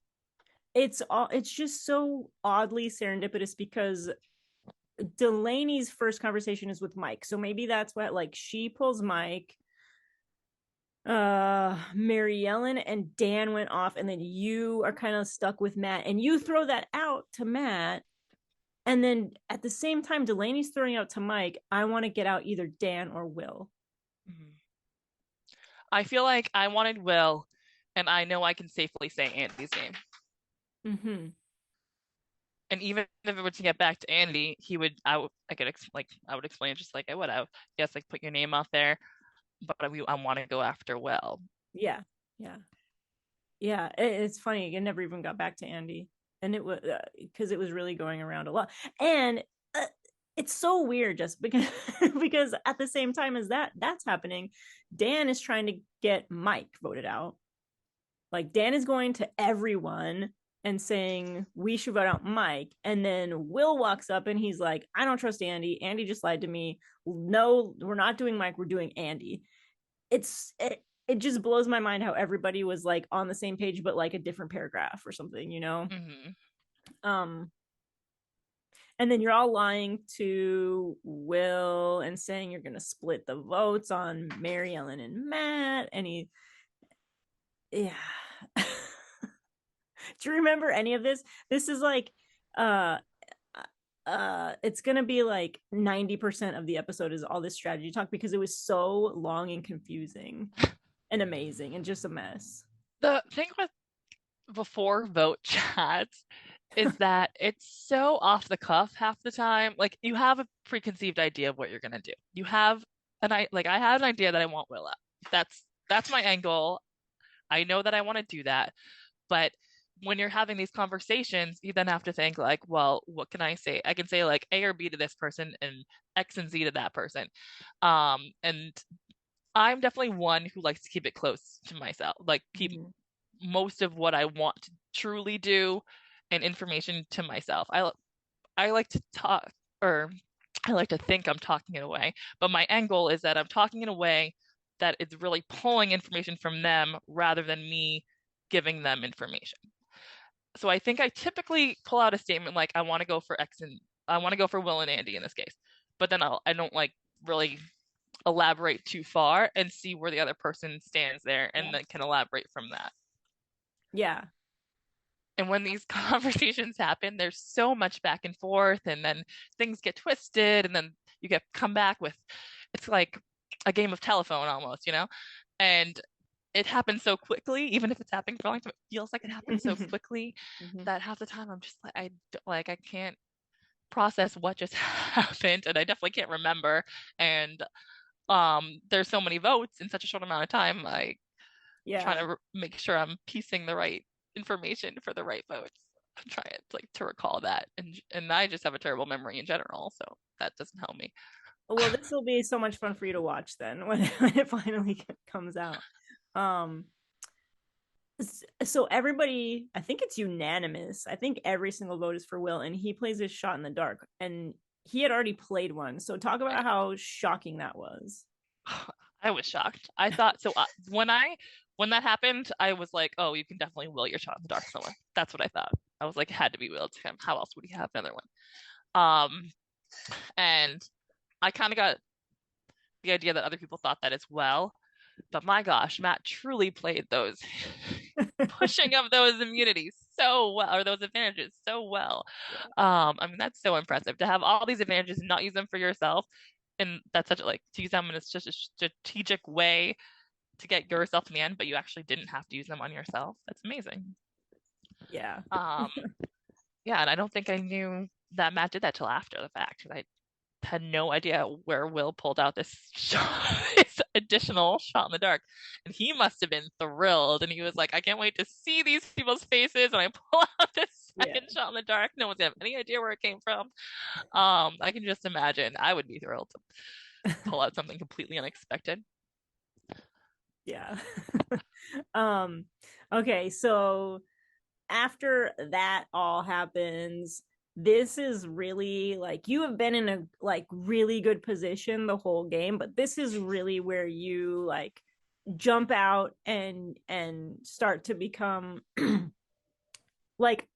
[SPEAKER 2] It's just so oddly serendipitous because Delaney's first conversation is with Mike, so maybe that's what, like, she pulls Mike. Mary Ellen and Dan went off, and then you are kind of stuck with Matt, and you throw that out to Matt, and then at the same time Delaney's throwing out to Mike, I want to get out either Dan or Will.
[SPEAKER 3] I feel like I wanted Will, and I know I can safely say Andy's name. And even if it were to get back to Andy, I would explain just like I would have. Yes, like put your name out there, but I want to go after Will.
[SPEAKER 2] Yeah. It's funny. It never even got back to Andy, and it was because it was really going around a lot, and it's so weird just because at the same time as that's happening, Dan is trying to get Mike voted out. Like, Dan is going to everyone and saying we should vote out Mike, and then Will walks up and he's like, I don't trust Andy. Andy just lied to me. No, we're not doing Mike, we're doing Andy. It just blows my mind how everybody was like on the same page, but like a different paragraph or something, you know? And then you're all lying to Will and saying you're gonna split the votes on Mary Ellen and Matt, and do you remember any of this? This is like it's gonna be like 90% of the episode is all this strategy talk because it was so long and confusing and amazing and just a mess.
[SPEAKER 3] The thing with before vote chats is that it's so off the cuff half the time. Like you have a preconceived idea of what you're gonna do. You have I have an idea that I want Will up. That's my end goal. I know that I want to do that. But when you're having these conversations, you then have to think like, well, what can I say? I can say like A or B to this person and X and Z to that person. And I'm definitely one who likes to keep it close to myself, like keep most of what I want to truly do and information to myself. I like to talk, or I like to think I'm talking in a way, but my end goal is that I'm talking in a way that is really pulling information from them rather than me giving them information. So I think I typically pull out a statement like I want to go for X and I want to go for Will and Andy in this case, but then I don't like really elaborate too far and see where the other person stands there and then can elaborate from that.
[SPEAKER 2] Yeah.
[SPEAKER 3] And when these conversations happen, there's so much back and forth, and then things get twisted, and then you get come back with, it's like a game of telephone almost, and it happens so quickly, even if it's happening for a long time, it feels like it happens so quickly that half the time I'm just like, I can't process what just happened, and I definitely can't remember. And there's so many votes in such a short amount of time. Trying to make sure I'm piecing the right information for the right votes. I'm trying to recall that, and I just have a terrible memory in general, so that doesn't help me.
[SPEAKER 2] Well, this will be so much fun for you to watch then when it finally comes out. So everybody, I think it's unanimous. I think every single vote is for Will, and he plays his shot in the dark, and he had already played one. So talk about how shocking that was.
[SPEAKER 3] I was shocked. I thought so. When that happened, I was like, oh, you can definitely will your shot in the dark someone. That's what I thought. I was like, it had to be willed to him. How else would he have another one? And I kind of got the idea that other people thought that as well. But my gosh, Matt truly played those pushing of those immunities so well, or those advantages so well. I mean, that's so impressive to have all these advantages and not use them for yourself. And that's such to use them in such a strategic way to get yourself to the end, but you actually didn't have to use them on yourself. That's amazing.
[SPEAKER 2] Yeah.
[SPEAKER 3] Yeah, and I don't think I knew that Matt did that till after the fact. I had no idea where Will pulled out this additional shot in the dark, and he must have been thrilled. And he was like, "I can't wait to see these people's faces when I pull out this second shot in the dark. No one's gonna have any idea where it came from." I can just imagine. I would be thrilled to pull out something completely unexpected.
[SPEAKER 2] Yeah. Okay, so after that all happens, this is really like you have been in a really good position the whole game, but this is really where you jump out and start to become like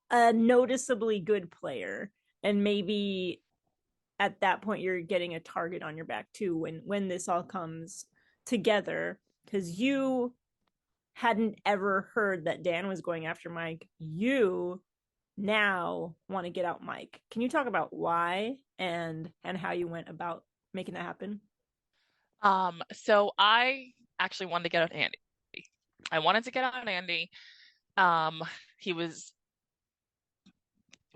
[SPEAKER 2] a noticeably good player, and maybe at that point you're getting a target on your back too when this all comes together, because you hadn't ever heard that Dan was going after Mike. You now want to get out Mike. Can you talk about why and how you went about making that happen?
[SPEAKER 3] So I actually wanted to get out Andy. I wanted to get out Andy. He was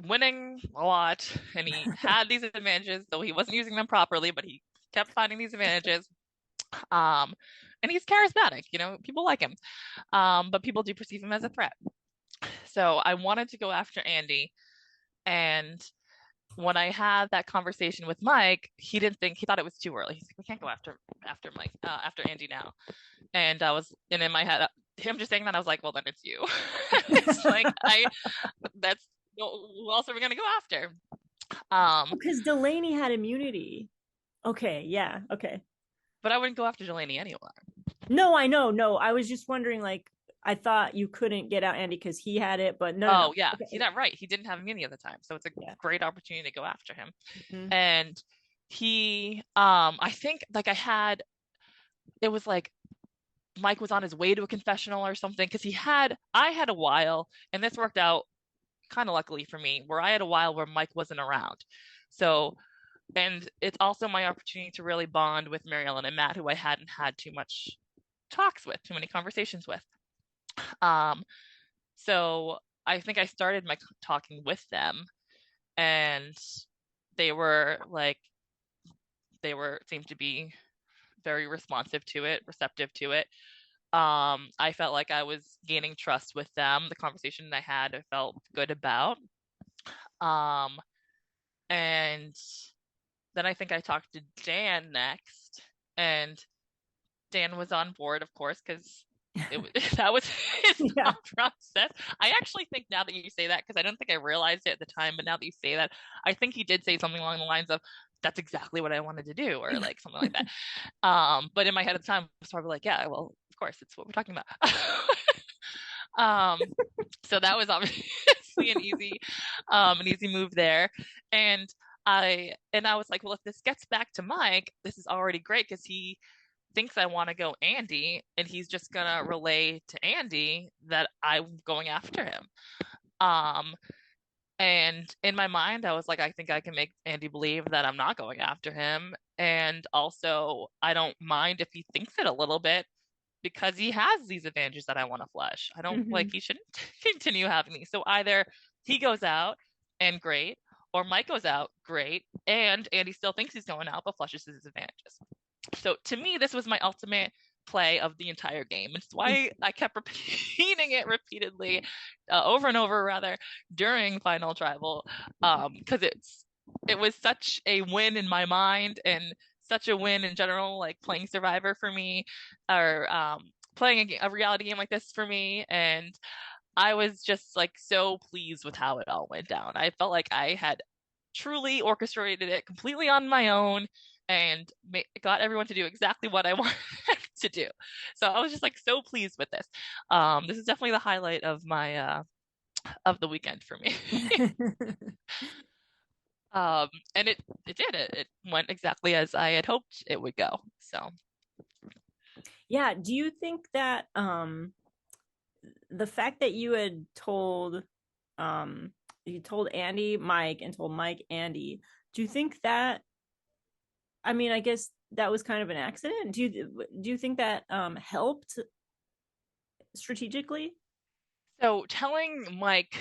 [SPEAKER 3] winning a lot, and he had these advantages, though he wasn't using them properly, but he kept finding these advantages. And he's charismatic, people like him. But people do perceive him as a threat. So I wanted to go after Andy. And when I had that conversation with Mike, he thought it was too early. He's like, we can't go after Mike, after Andy now. And in my head, him just saying that, I was like, well, then it's you. It's like, who else are we going to go after?
[SPEAKER 2] Because Delaney had immunity. Okay. Yeah. Okay.
[SPEAKER 3] But I wouldn't go after Delaney anyway.
[SPEAKER 2] No, I know. No, I was just wondering, I thought you couldn't get out Andy because he had it, but no.
[SPEAKER 3] Oh, yeah. Okay. You're not right. He didn't have immunity at the time. So it's a great opportunity to go after him. Mm-hmm. And he, I think it was like Mike was on his way to a confessional or something, because I had a while, and this worked out kind of luckily for me, where I had a while where Mike wasn't around. So, and it's also my opportunity to really bond with Mary Ellen and Matt, who I hadn't had too much talks with, too many conversations with. So I think I started my talking with them, and they were like, seemed to be very responsive to it, receptive to it. I felt like I was gaining trust with them. The conversation I had, I felt good about. And then I think I talked to Dan next, and Dan was on board, of course, because that was his thought process. I actually think now that you say that, because I don't think I realized it at the time, but now that you say that, I think he did say something along the lines of, "That's exactly what I wanted to do," or like something like that. But in my head at the time, I was probably like, "Yeah, well, of course, it's what we're talking about." So that was obviously an easy move there, and I was like, well, if this gets back to Mike, this is already great, because he thinks I want to go Andy, and he's just gonna relay to Andy that I'm going after him. And in my mind, I was like, I think I can make Andy believe that I'm not going after him, and also I don't mind if he thinks it a little bit, because he has these advantages that I want to flush. I don't like, he shouldn't continue having these. So either he goes out and great, or Mike goes out great, and Andy still thinks he's going out but flushes his advantages. So to me, this was my ultimate play of the entire game. It's why I kept repeating it repeatedly, over and over rather, during Final Tribal, because it was such a win in my mind, and such a win in general, like playing Survivor for me, or playing a reality game like this for me. And I was just like so pleased with how it all went down. I felt like I had truly orchestrated it completely on my own, and got everyone to do exactly what I wanted to do. So I was just like so pleased with this. This is definitely the highlight of my of the weekend for me. And it did. It went exactly as I had hoped it would go. So
[SPEAKER 2] yeah, do you think that the fact that you had told Andy Mike, and told Mike Andy, do you think that, I mean, I guess that was kind of an accident. Do you think that helped strategically?
[SPEAKER 3] So telling Mike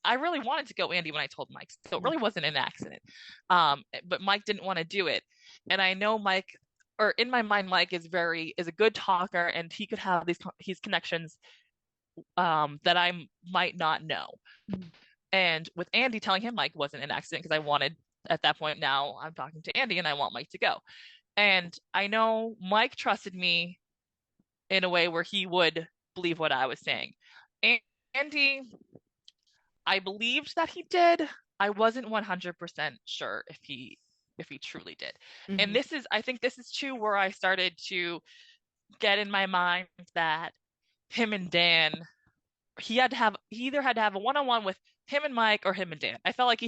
[SPEAKER 3] I really wanted to go Andy when I told Mike, so it really wasn't an accident. But Mike didn't want to do it, and I know Mike, or in my mind, Mike is a good talker, and he could have these connections that I might not know. And with Andy, telling him Mike wasn't an accident, because I wanted, at that point, now I'm talking to Andy and I want Mike to go. And I know Mike trusted me in a way where he would believe what I was saying. Andy, I believed that he did. I wasn't 100% sure if he truly did. And I think this is too where I started to get in my mind that him and Dan, he either had to have a one-on-one with him and Mike, or him and Dan. I felt like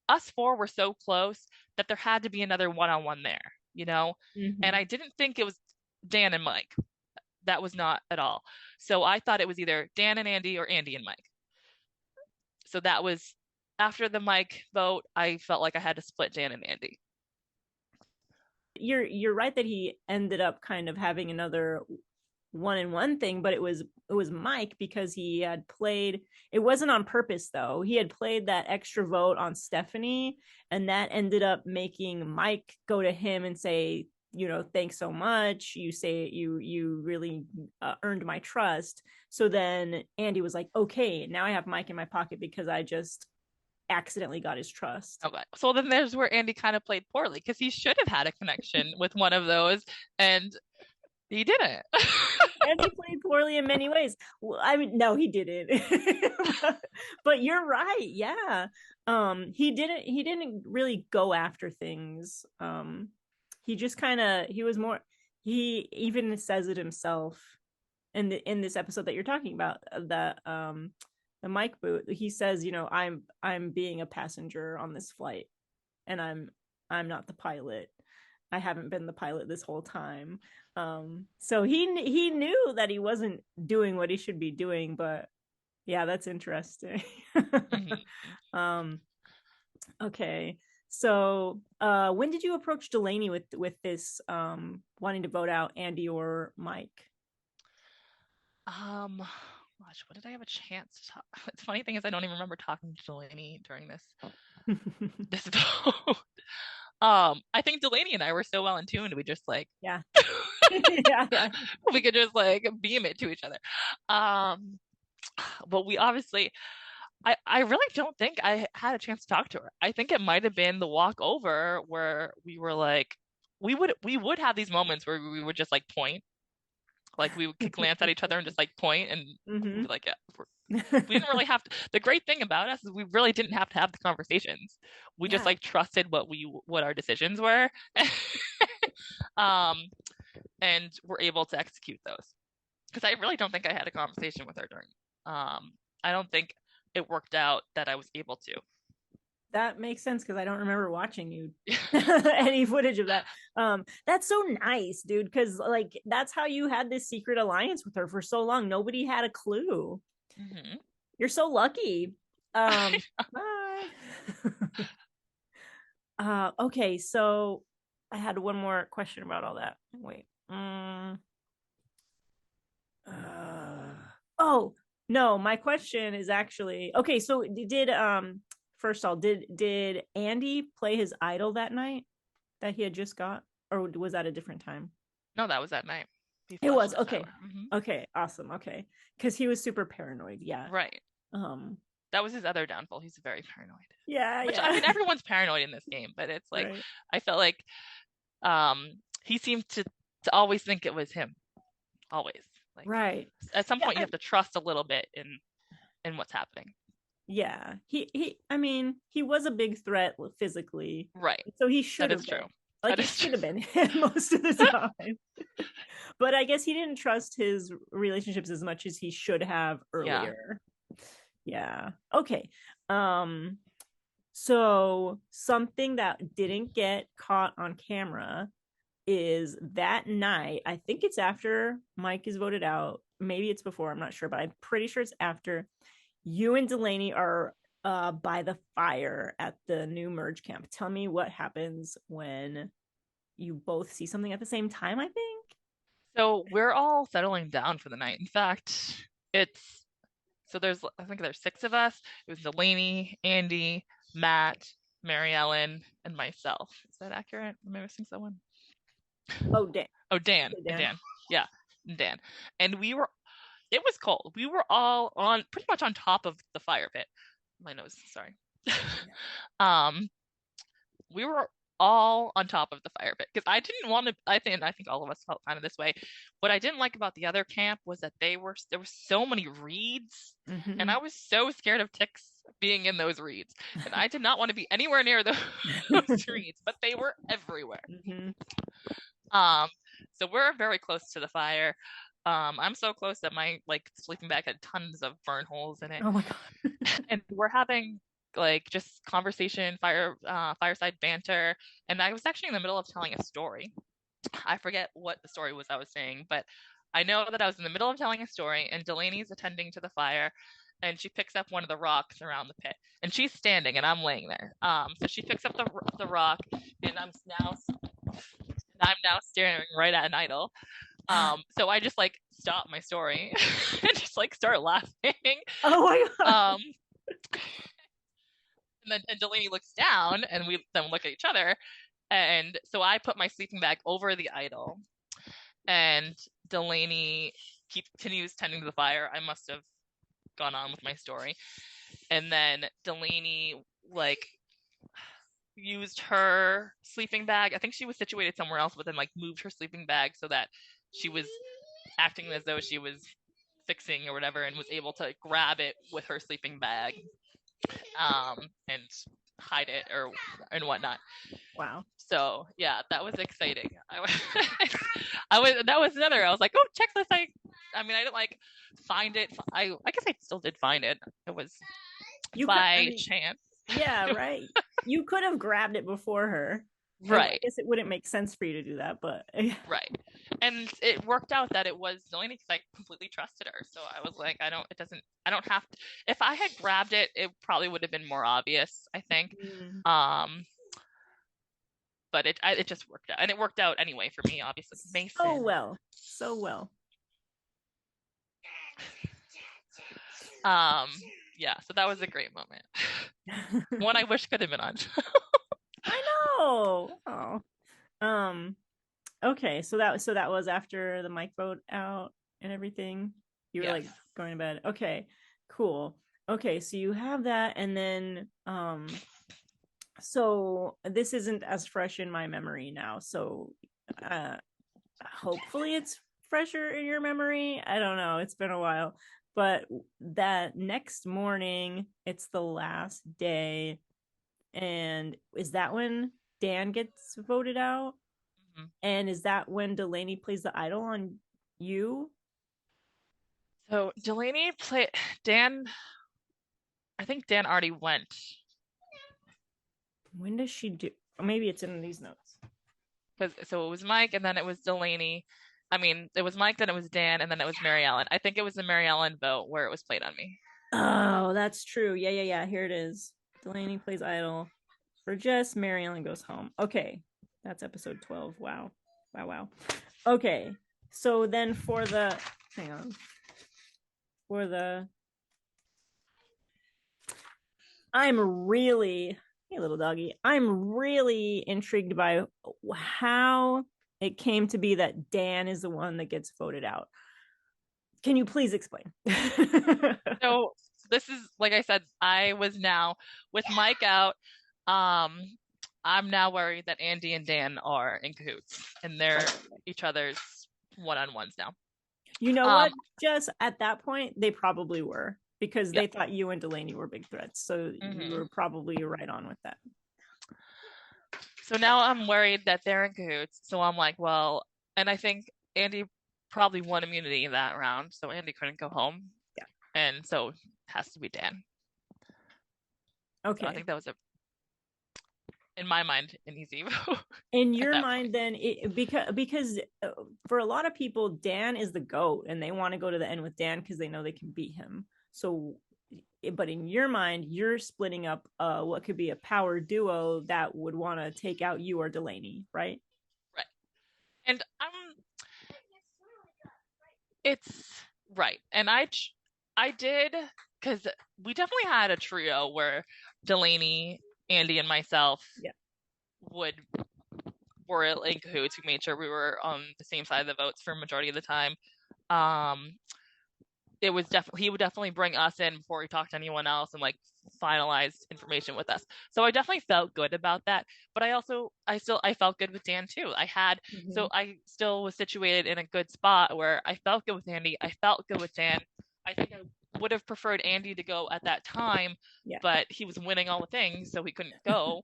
[SPEAKER 3] us four were so close that there had to be another one-on-one there, And I didn't think it was Dan and Mike. That was not at all. So I thought it was either Dan and Andy, or Andy and Mike. So that was after the Mike vote. I felt like I had to split Dan and Andy.
[SPEAKER 2] You're right that he ended up kind of having another one-on-one thing, but it was Mike, because he had played, it wasn't on purpose though, he had played that extra vote on Stephanie, and that ended up making Mike go to him and say, thanks so much, you say you really earned my trust. So then Andy was like, okay, now I have Mike in my pocket because I just accidentally got his trust.
[SPEAKER 3] Okay, so then there's where Andy kind of played poorly, because he should have had a connection with one of those, and he didn't.
[SPEAKER 2] And he played poorly in many ways. Well, I mean, no, he didn't. But you're right. Yeah. He didn't really go after things. He just he even says it himself in this episode that you're talking about, that the Mike boot. He says, I'm being a passenger on this flight, and I'm not the pilot. I haven't been the pilot this whole time. So he knew that he wasn't doing what he should be doing, but Yeah, that's interesting.
[SPEAKER 3] Mm-hmm.
[SPEAKER 2] Okay. So, when did you approach Delaney with this wanting to vote out Andy or Mike?
[SPEAKER 3] Gosh, what did I have a chance to talk? The funny thing is, I don't even remember talking to Delaney during this vote. I think Delaney and I were so well in tune, we just like,
[SPEAKER 2] Yeah. Yeah.
[SPEAKER 3] we could just like beam it to each other. But we obviously, I really don't think I had a chance to talk to her. I think it might have been the walk over where we were like, we would have these moments where we would just like point, like we would glance at each other and just like point, and we'd be like, yeah, we didn't really have to. The great thing about us is we really didn't have to have the conversations. We just like trusted what our decisions were, and were able to execute those. Because I really don't think I had a conversation with her during. I don't think it worked out that I was able to.
[SPEAKER 2] That makes sense because I don't remember watching you any footage of that. That's so nice, dude, because like that's how you had this secret alliance with her for so long. Nobody had a clue.
[SPEAKER 3] Mm-hmm.
[SPEAKER 2] You're so lucky. Bye. Okay, so I had one more question about all that. Wait. Oh no, my question is actually okay. So did first of all, did Andy play his idol that night that he had just got, or was that a different time?
[SPEAKER 3] No, that was that night.
[SPEAKER 2] It was okay.
[SPEAKER 3] Mm-hmm.
[SPEAKER 2] Okay, awesome. Okay, because he was super paranoid. Yeah.
[SPEAKER 3] Right. That was his other downfall. He's very paranoid.
[SPEAKER 2] Yeah.
[SPEAKER 3] Which
[SPEAKER 2] yeah.
[SPEAKER 3] I mean, everyone's paranoid in this game, but it's like
[SPEAKER 2] Right.
[SPEAKER 3] I felt like he seemed to always think it was him. Always. Like,
[SPEAKER 2] right.
[SPEAKER 3] At some point, you have to trust a little bit in what's happening.
[SPEAKER 2] Yeah. I mean, he was a big threat physically.
[SPEAKER 3] Right.
[SPEAKER 2] So he should have been. True. Like it should have been him most of the time. But I guess he didn't trust his relationships as much as he should have earlier. Yeah. Okay. So something that didn't get caught on camera is that night. I think it's after Mike is voted out. Maybe it's before. I'm not sure, but I'm pretty sure it's after. You and Delaney are by the fire at the new merge camp. Tell me what happens when you both see something at the same time, I think.
[SPEAKER 3] So we're all settling down for the night. In fact, I think there's 6 of us. It was Delaney, Andy, Matt, Mary Ellen, and myself. Is that accurate? Am I missing someone?
[SPEAKER 2] Oh, Dan.
[SPEAKER 3] Oh, Dan. Dan. Yeah, Dan. And it was cold. We were all pretty much on top of the fire pit. My nose, sorry. We were all on top of the fire pit because I didn't want to. I think all of us felt kind of this way. What I didn't like about the other camp was that there were so many reeds, and I was so scared of ticks being in those reeds, and I did not want to be anywhere near those reeds, but they were everywhere. So we're very close to the fire. I'm so close that my sleeping bag had tons of burn holes in it.
[SPEAKER 2] Oh my god!
[SPEAKER 3] And we're having just conversation, fireside banter, and I was actually in the middle of telling a story. I forget what the story was I was saying, but I know that I was in the middle of telling a story, and Delaney's attending to the fire, and she picks up one of the rocks around the pit, and she's standing, and I'm laying there. So she picks up the rock, and I'm now staring right at an idol. So I just stop my story and just start laughing.
[SPEAKER 2] Oh my god!
[SPEAKER 3] And Delaney looks down, and we then look at each other. And so I put my sleeping bag over the idol, and Delaney continues tending to the fire. I must have gone on with my story. And then Delaney used her sleeping bag. I think she was situated somewhere else, but then moved her sleeping bag so that she was acting as though she was fixing or whatever, and was able to grab it with her sleeping bag and hide it and whatnot.
[SPEAKER 2] Wow.
[SPEAKER 3] So yeah, that was exciting. That was another. I was like, oh, checklist. I mean, I didn't find it. I guess I still did find it. It was by chance.
[SPEAKER 2] Yeah, right. You could have grabbed it before her.
[SPEAKER 3] Right.
[SPEAKER 2] I guess it wouldn't make sense for you to do that, but
[SPEAKER 3] Right. And it worked out that it was Delaney because I completely trusted her. So I was like, I don't have to. If I had grabbed it, it probably would have been more obvious, I think. But it just worked out, and it worked out anyway for me, obviously. Mason.
[SPEAKER 2] So well.
[SPEAKER 3] Yeah, so that was a great moment. One I wish could have been on.
[SPEAKER 2] I know. Oh. Okay, so that was after the mic vote out and everything. You were like going to bed. Okay, cool. Okay, so you have that, and then so this isn't as fresh in my memory now. So hopefully it's fresher in your memory. I don't know. It's been a while. But that next morning, it's the last day. And is that when Dan gets voted out? Mm-hmm. And is that when Delaney plays the idol on you?
[SPEAKER 3] So Delaney played Dan. I think Dan already went.
[SPEAKER 2] When does she do? Maybe it's in these notes.
[SPEAKER 3] So it was Mike, and then it was Delaney. I mean, it was Mike, then it was Dan, and then it was Mary Ellen. I think it was the Mary Ellen vote where it was played on me.
[SPEAKER 2] Oh, that's true. Yeah. Here it is. Delaney plays idol for Jess. Mary Ellen goes home. Okay. That's episode 12. Wow. Okay. So then hang on. Hey, little doggy. I'm really intrigued by how it came to be that Dan is the one that gets voted out. Can you please explain?
[SPEAKER 3] So this is, like I said, I was now with Mike out. I'm now worried that Andy and Dan are in cahoots and they're each other's one-on-ones now.
[SPEAKER 2] You know what? Just at that point, they probably were, because they thought you and Delaney were big threats. So you were probably right on with that.
[SPEAKER 3] So now I'm worried that they're in cahoots. So I'm like, well, and I think Andy probably won immunity in that round. So Andy couldn't go home.
[SPEAKER 2] Yeah.
[SPEAKER 3] And so it has to be Dan.
[SPEAKER 2] Okay.
[SPEAKER 3] So I think that was in my mind, an easy vote.
[SPEAKER 2] In your mind, then, because for a lot of people, Dan is the GOAT and they want to go to the end with Dan because they know they can beat him. So, but in your mind, you're splitting up what could be a power duo that would want to take out you or Delaney, right?
[SPEAKER 3] Right. And it's right. And I did, because we definitely had a trio where Delaney, Andy, and myself were in cahoots. We made sure we were on the same side of the votes for a majority of the time. It was he would definitely bring us in before he talked to anyone else and like finalize information with us. So I definitely felt good about that. But I felt good with Dan too. So I still was situated in a good spot where I felt good with Andy. I felt good with Dan. I think I would have preferred Andy to go at that time, but he was winning all the things, so he couldn't go.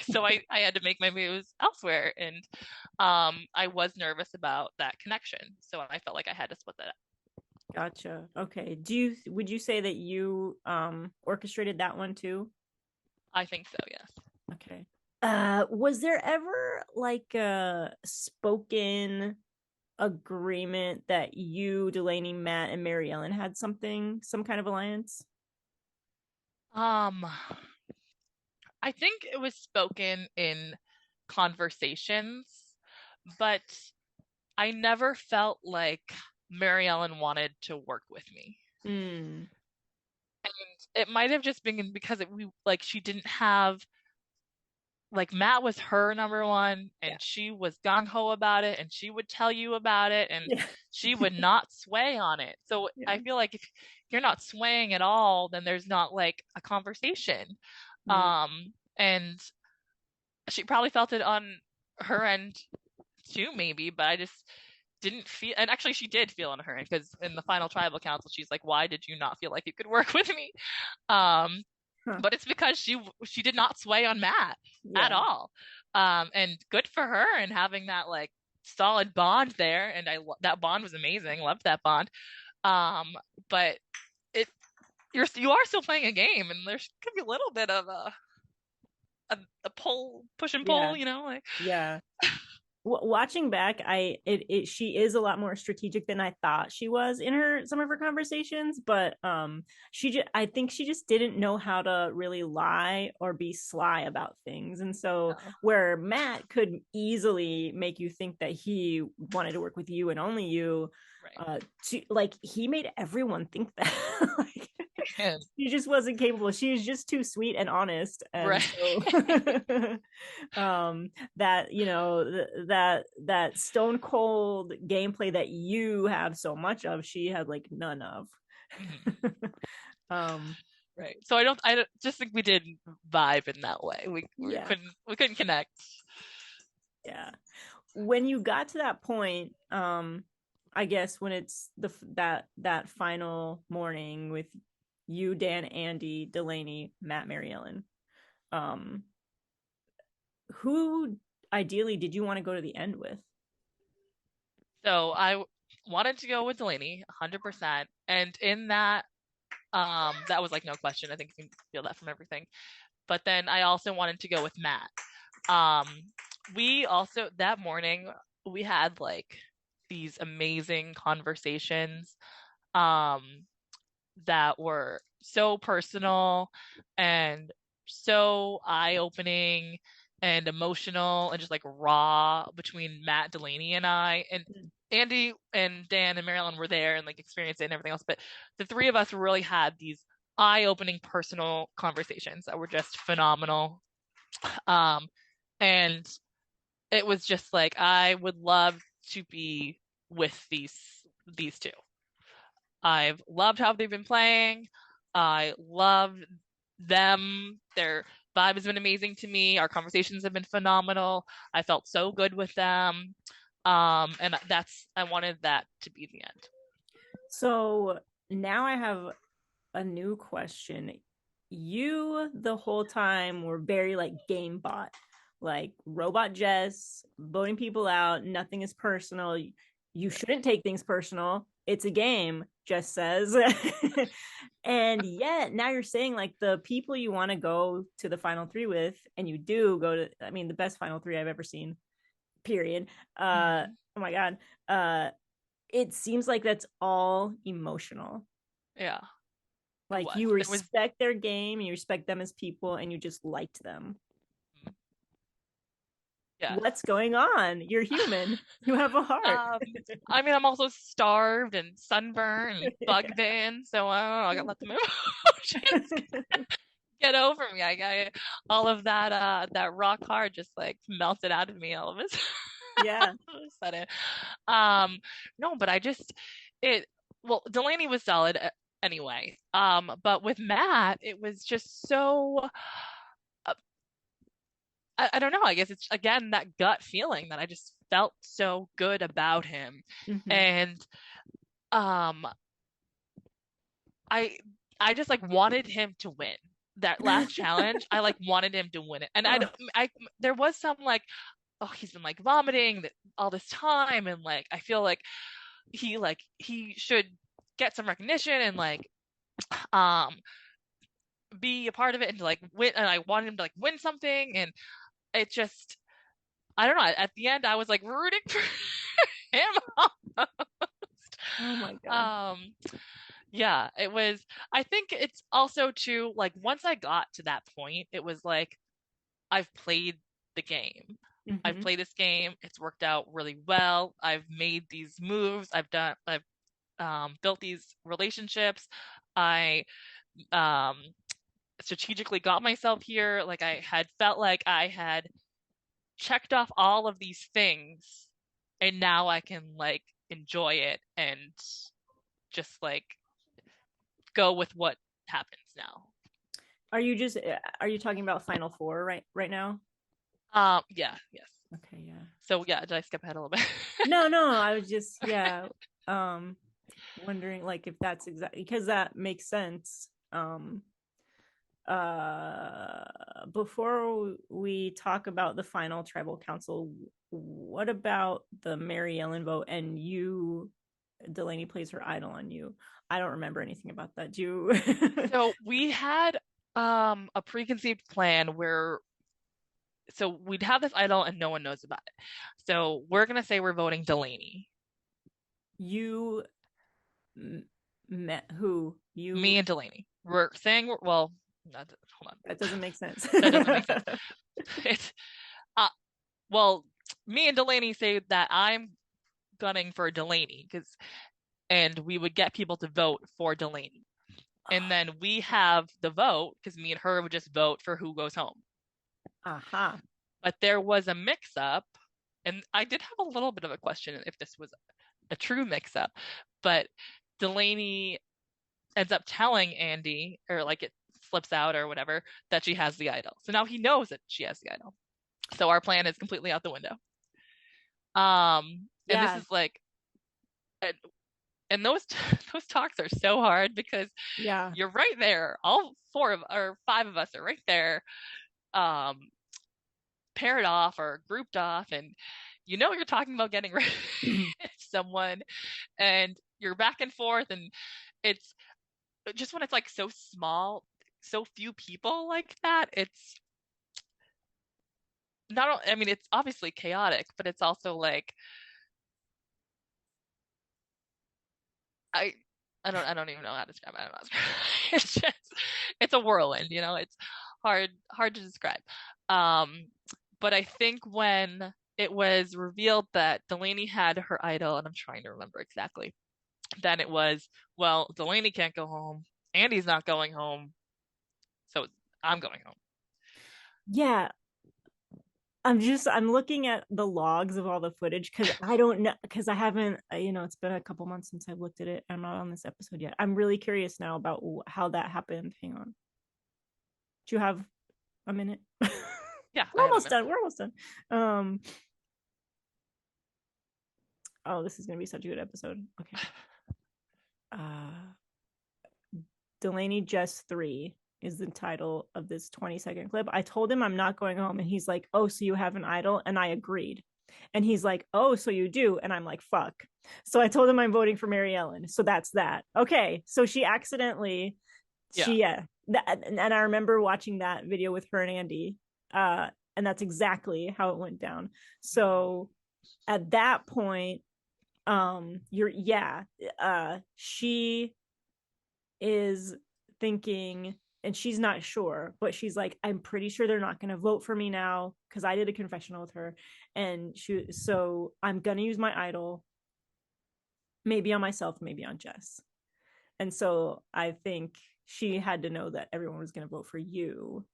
[SPEAKER 3] So I had to make my moves elsewhere, and I was nervous about that connection. So I felt like I had to split that up.
[SPEAKER 2] Gotcha. Okay. Would you say that you orchestrated that one too?
[SPEAKER 3] I think so, yes.
[SPEAKER 2] Okay. Was there ever like a spoken agreement that you, Delaney, Matt, and Mary Ellen had some kind of alliance?
[SPEAKER 3] I think it was spoken in conversations, but I never felt like Mary Ellen wanted to work with me. And it might have just been because she didn't have, like, Matt was her number one, and she was gung-ho about it, and she would tell you about it, and she would not sway on it. So I feel like if you're not swaying at all, then there's not like a conversation. And she probably felt it on her end too, maybe, but I just didn't feel, and actually she did feel on her end, because in the final tribal council she's like, why did you not feel like you could work with me? But it's because she did not sway on Matt at all. And good for her, and having that like solid bond there, and that bond was amazing. Loved that bond. But you are still playing a game, and there could be a little bit of a push and
[SPEAKER 2] Yeah.
[SPEAKER 3] pull, you know, like
[SPEAKER 2] Yeah. Watching back, she is a lot more strategic than I thought she was in some of her conversations, but I think she just didn't know how to really lie or be sly about things. And so
[SPEAKER 3] oh,
[SPEAKER 2] where Matt could easily make you think that he wanted to work with you and only you,
[SPEAKER 3] right.
[SPEAKER 2] he made everyone think that. Like,
[SPEAKER 3] And,
[SPEAKER 2] she just wasn't capable. She was just too sweet and honest, and
[SPEAKER 3] right.
[SPEAKER 2] so that that stone cold gameplay that you have so much of, she had like none of.
[SPEAKER 3] Mhm.
[SPEAKER 2] um
[SPEAKER 3] Right. So I don't just think we didn't vibe in that way.
[SPEAKER 2] yeah,
[SPEAKER 3] We couldn't connect.
[SPEAKER 2] yeah. When you got to that point, I guess when it's that final morning with you, Dan, Andy, Delaney, Matt, Mary Ellen, um who ideally did you want to go to the end with?
[SPEAKER 3] So I wanted to go with Delaney 100%. And in that that was like no question. I think you can feel that from everything. But then I also wanted to go with Matt. Um we also that morning we had like these amazing conversations um that were so personal and so eye-opening and emotional and just like raw between Matt Delaney and I. And Andy and Dan and Marilyn were there and like experienced it and everything else. But the three of us really had these eye-opening personal conversations that were just phenomenal. Um, and it was just like I would love to be with these two. I've loved how they've been playing. I love them. Their vibe has been amazing to me. Our conversations have been phenomenal. I felt so good with them. And I wanted that to be the end.
[SPEAKER 2] So now I have a new question. You the whole time were very like game bot, like robot Jess, voting people out. Nothing is personal. You
[SPEAKER 3] Right.
[SPEAKER 2] shouldn't take things personal. It's a game, Jess says. And yet now you're saying like the people you want to go to the final three with, and you do go to, I mean, the best final three I've ever seen, period.
[SPEAKER 3] Mhm.
[SPEAKER 2] Oh my God. It seems like that's all emotional.
[SPEAKER 3] Yeah, it
[SPEAKER 2] Like
[SPEAKER 3] was.
[SPEAKER 2] you
[SPEAKER 3] There was
[SPEAKER 2] respect their game, you respect them as people, and you just liked them.
[SPEAKER 3] yes.
[SPEAKER 2] What's going on? You're human. You have a heart.
[SPEAKER 3] Um, I mean, I'm also starved and sunburned and bugged in, so I don't know. I gotta let the emotions get over me. All of that rock hard just like melted out of me all of a
[SPEAKER 2] Yeah.
[SPEAKER 3] sudden. Um, no, but it. Well, Delaney was solid anyway. But with Matt, it was just so. Uh, I don't know. I guess it's again that gut feeling that I just felt so good about him,
[SPEAKER 2] Mm-hmm.
[SPEAKER 3] and um, I I just like wanted him to win that last challenge. I like wanted him to win it, and
[SPEAKER 2] Oh,
[SPEAKER 3] I there was some like, oh, he's been like vomiting all this time, and like I feel like he should get some recognition and like um be a part of it and to like win, and I wanted him to like win something, and it just I don't know. At the end, I was like rooting for him.
[SPEAKER 2] oh my God.
[SPEAKER 3] um yeah, it was. I think it's also too like once I got to that point, it was like I've played the game. I've
[SPEAKER 2] Mm-hmm.
[SPEAKER 3] played this game. It's worked out really well. I've made these moves. I've built these relationships. I um, strategically got myself here. Like I had felt like I had checked off all of these things, and now I can like enjoy it and just like go with what happens now.
[SPEAKER 2] Are you talking about Final Four right now?
[SPEAKER 3] Yeah, yes.
[SPEAKER 2] Okay, yeah.
[SPEAKER 3] So yeah, did I skip ahead a little bit?
[SPEAKER 2] No, I was just, yeah, um wondering like if that's exactly, because that makes sense. Before we talk about the final tribal council, what about the Mary Ellen vote and you, Delaney plays her idol on you? I don't remember anything about that. Do you?
[SPEAKER 3] So we had a preconceived plan where so we'd have this idol and no one knows about it. So we're gonna say we're voting Delaney.
[SPEAKER 2] You met who?
[SPEAKER 3] Me and Delaney. We're saying well, hold on.
[SPEAKER 2] That doesn't make sense.
[SPEAKER 3] That doesn't make sense. It's well, me and Delaney say that I'm gunning for Delaney and we would get people to vote for Delaney. And then we have the vote because me and her would just vote for who goes home.
[SPEAKER 2] Uh-huh.
[SPEAKER 3] But there was a mix-up, and I did have a little bit of a question if this was a true mix-up, but Delaney ends up telling Andy, or like it slips out or whatever, that she has the idol. So now he knows that she has the idol. So our plan is completely out the window. And this is like, and those talks are so hard because you're right there. All 4 or 5 of us are right there, paired off or grouped off, and you're talking about getting rid of someone, and you're back and forth, and it's just when it's like so small, so few people like that, it's not, I mean, it's obviously chaotic, but it's also like I don't even know how to describe it. I don't know. It's just, it's a whirlwind, it's hard to describe. But I think when it was revealed that Delaney had her idol, and I'm trying to remember exactly, then it was, well, Delaney can't go home, Andy's not going home, so I'm going home.
[SPEAKER 2] Yeah. I'm looking at the logs of all the footage because I don't know, because I haven't, it's been a couple months since I've looked at it. I'm not on this episode yet. I'm really curious now about how that happened. Hang on. Do you have a minute?
[SPEAKER 3] Yeah.
[SPEAKER 2] We're almost done. Oh, this is going to be such a good episode. Okay. Delaney Just 3 is the title of this 20-second clip. I told him I'm not going home, and he's like, oh, so you have an idol? And I agreed. And he's like, oh, so you do? And I'm like, fuck. So I told him I'm voting for Mary Ellen. So that's that. Okay. So she accidentally, and I remember watching that video with her and Andy. And that's exactly how it went down. So at that point, she is thinking, and she's not sure, but she's like, I'm pretty sure they're not going to vote for me now because I did a confessional with her, and so I'm going to use my idol, maybe on myself, maybe on Jess. And so I think she had to know that everyone was going to vote for you.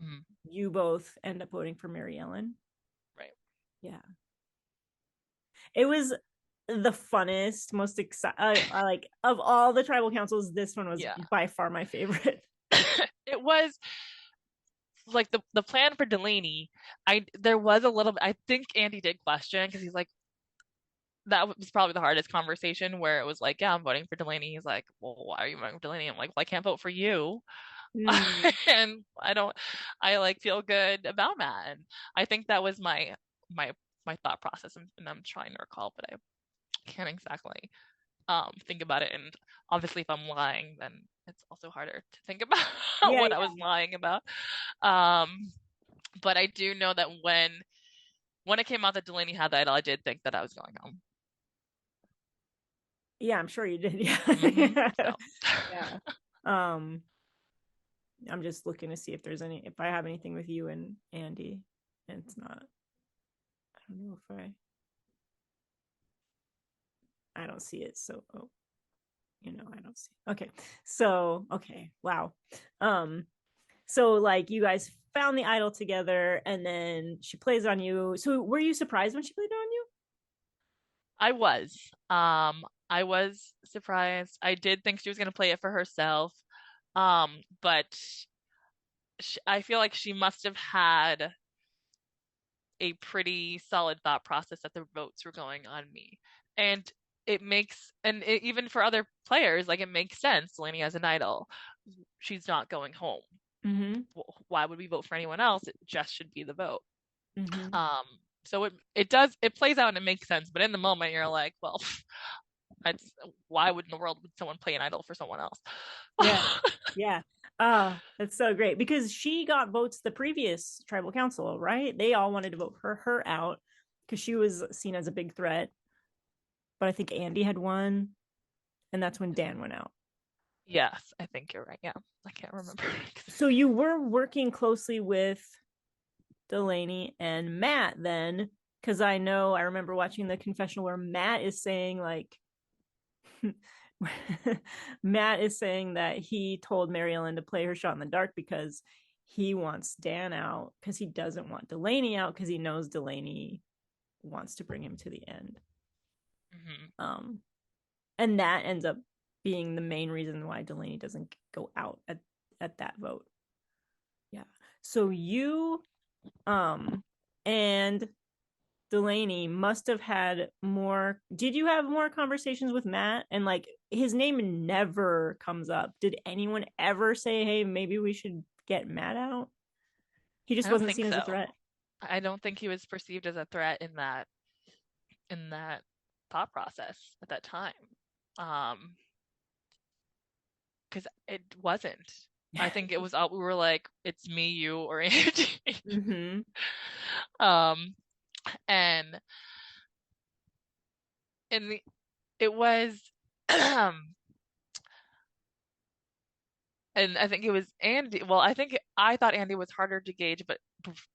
[SPEAKER 2] Mm-hmm. You both end up voting for Mary Ellen.
[SPEAKER 3] Right.
[SPEAKER 2] Yeah. It was the funnest, most exciting, like, of all the tribal councils, this one was by far my favorite.
[SPEAKER 3] It was like the plan for Delaney. There was a little bit, I think Andy did question, because he's like, that was probably the hardest conversation, where it was like, yeah, I'm voting for Delaney. He's like, well, why are you voting for Delaney? I'm like, well, I can't vote for you. And I like feel good about that. And I think that was my thought process, and I'm trying to recall, but I can't exactly think about it. And obviously if I'm lying, then it's also harder to think about what I was lying about. But I do know that when it came out that Delaney had the idol, I did think that I was going home.
[SPEAKER 2] Yeah, I'm sure you did. Yeah.
[SPEAKER 3] Mm-hmm.
[SPEAKER 2] Yeah. I'm just looking to see if I have anything with you and Andy, and it's not. I don't know if I don't see it. So, I don't see. Okay. So, okay. Wow. So like you guys found the idol together, and then she plays on you. So were you surprised when she played it on you?
[SPEAKER 3] I was surprised. I did think she was going to play it for herself. But I feel like she must have had a pretty solid thought process that the votes were going on me. And even for other players, like, it makes sense. Delaney has an idol. She's not going home.
[SPEAKER 2] Mm-hmm.
[SPEAKER 3] Why would we vote for anyone else? It just should be the vote.
[SPEAKER 2] Mm-hmm.
[SPEAKER 3] So it plays out and it makes sense. But in the moment, you're like, well, why would in the world would someone play an idol for someone else?
[SPEAKER 2] Yeah. Ah, that's so great because she got votes the previous tribal council, right? They all wanted to vote her out because she was seen as a big threat. But I think Andy had won, and that's when Dan went out.
[SPEAKER 3] Yes, I think you're right. Yeah, I can't remember.
[SPEAKER 2] So you were working closely with Delaney and Matt then, because I remember watching the confessional where Matt is saying like Matt is saying that he told Mary Ellen to play her shot in the dark because he wants Dan out because he doesn't want Delaney out because he knows Delaney wants to bring him to the end.
[SPEAKER 3] Mm-hmm.
[SPEAKER 2] And that ends up being the main reason why Delaney doesn't go out at that vote. Yeah. So you and Delaney must have had more. Did you have more conversations with Matt? And like his name never comes up. Did anyone ever say, hey, maybe we should get Matt out? He just wasn't seen as a threat.
[SPEAKER 3] I don't think he was perceived as a threat in that thought process at that time. Because it wasn't. I think it was all we were like, it's me, you, or Andy.
[SPEAKER 2] Mm-hmm.
[SPEAKER 3] And it was and I think it was Andy. Well, I thought Andy was harder to gauge, but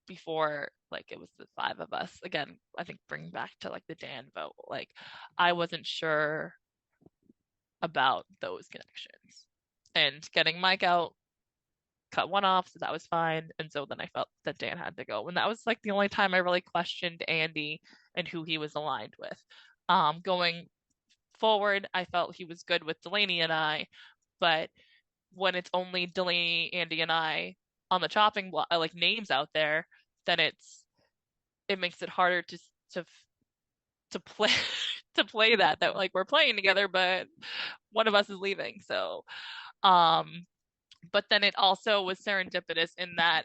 [SPEAKER 3] before, like, it was the five of us again. I think bringing back to like the Dan vote, like I wasn't sure about those connections, and getting Mike out cut one off, so that was fine. And so then I felt that Dan had to go, and that was like the only time I really questioned Andy and who he was aligned with. Going forward, I felt he was good with Delaney and I, but when it's only Delaney, Andy, and I on the chopping block, like names out there, then it makes it harder to play to play that like we're playing together, but one of us is leaving. So, but then it also was serendipitous in that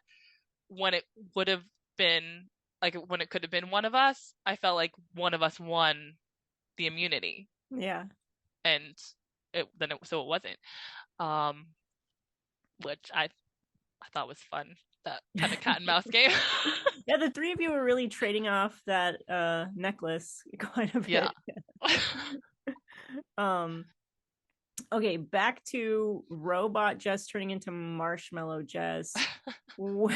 [SPEAKER 3] when it would have been like when it could have been one of us, I felt like one of us won the immunity.
[SPEAKER 2] Yeah.
[SPEAKER 3] And it wasn't. Which I thought was fun. That kind of cat and mouse game.
[SPEAKER 2] Yeah, the three of you were really trading off that necklace quite a bit.
[SPEAKER 3] Yeah.
[SPEAKER 2] Okay, back to robot Jess turning into marshmallow Jess. What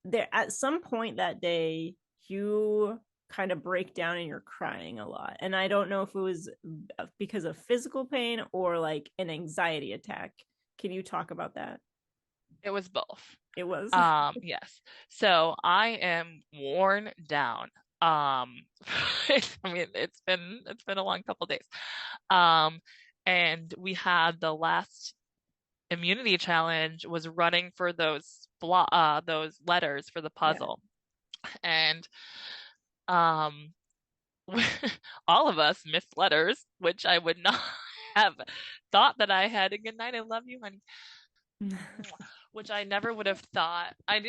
[SPEAKER 2] there at some point that day you kind of break down and you're crying a lot, and I don't know if it was because of physical pain or like an anxiety attack. Can you talk about that?
[SPEAKER 3] It was both.
[SPEAKER 2] It was.
[SPEAKER 3] Yes. So I am worn down. I mean, it's been a long couple days. And we had the last immunity challenge was running for those letters for the puzzle. Yeah. And all of us missed letters, which I would not have thought that I had. A good night, I love you, honey. Which I never would have thought. I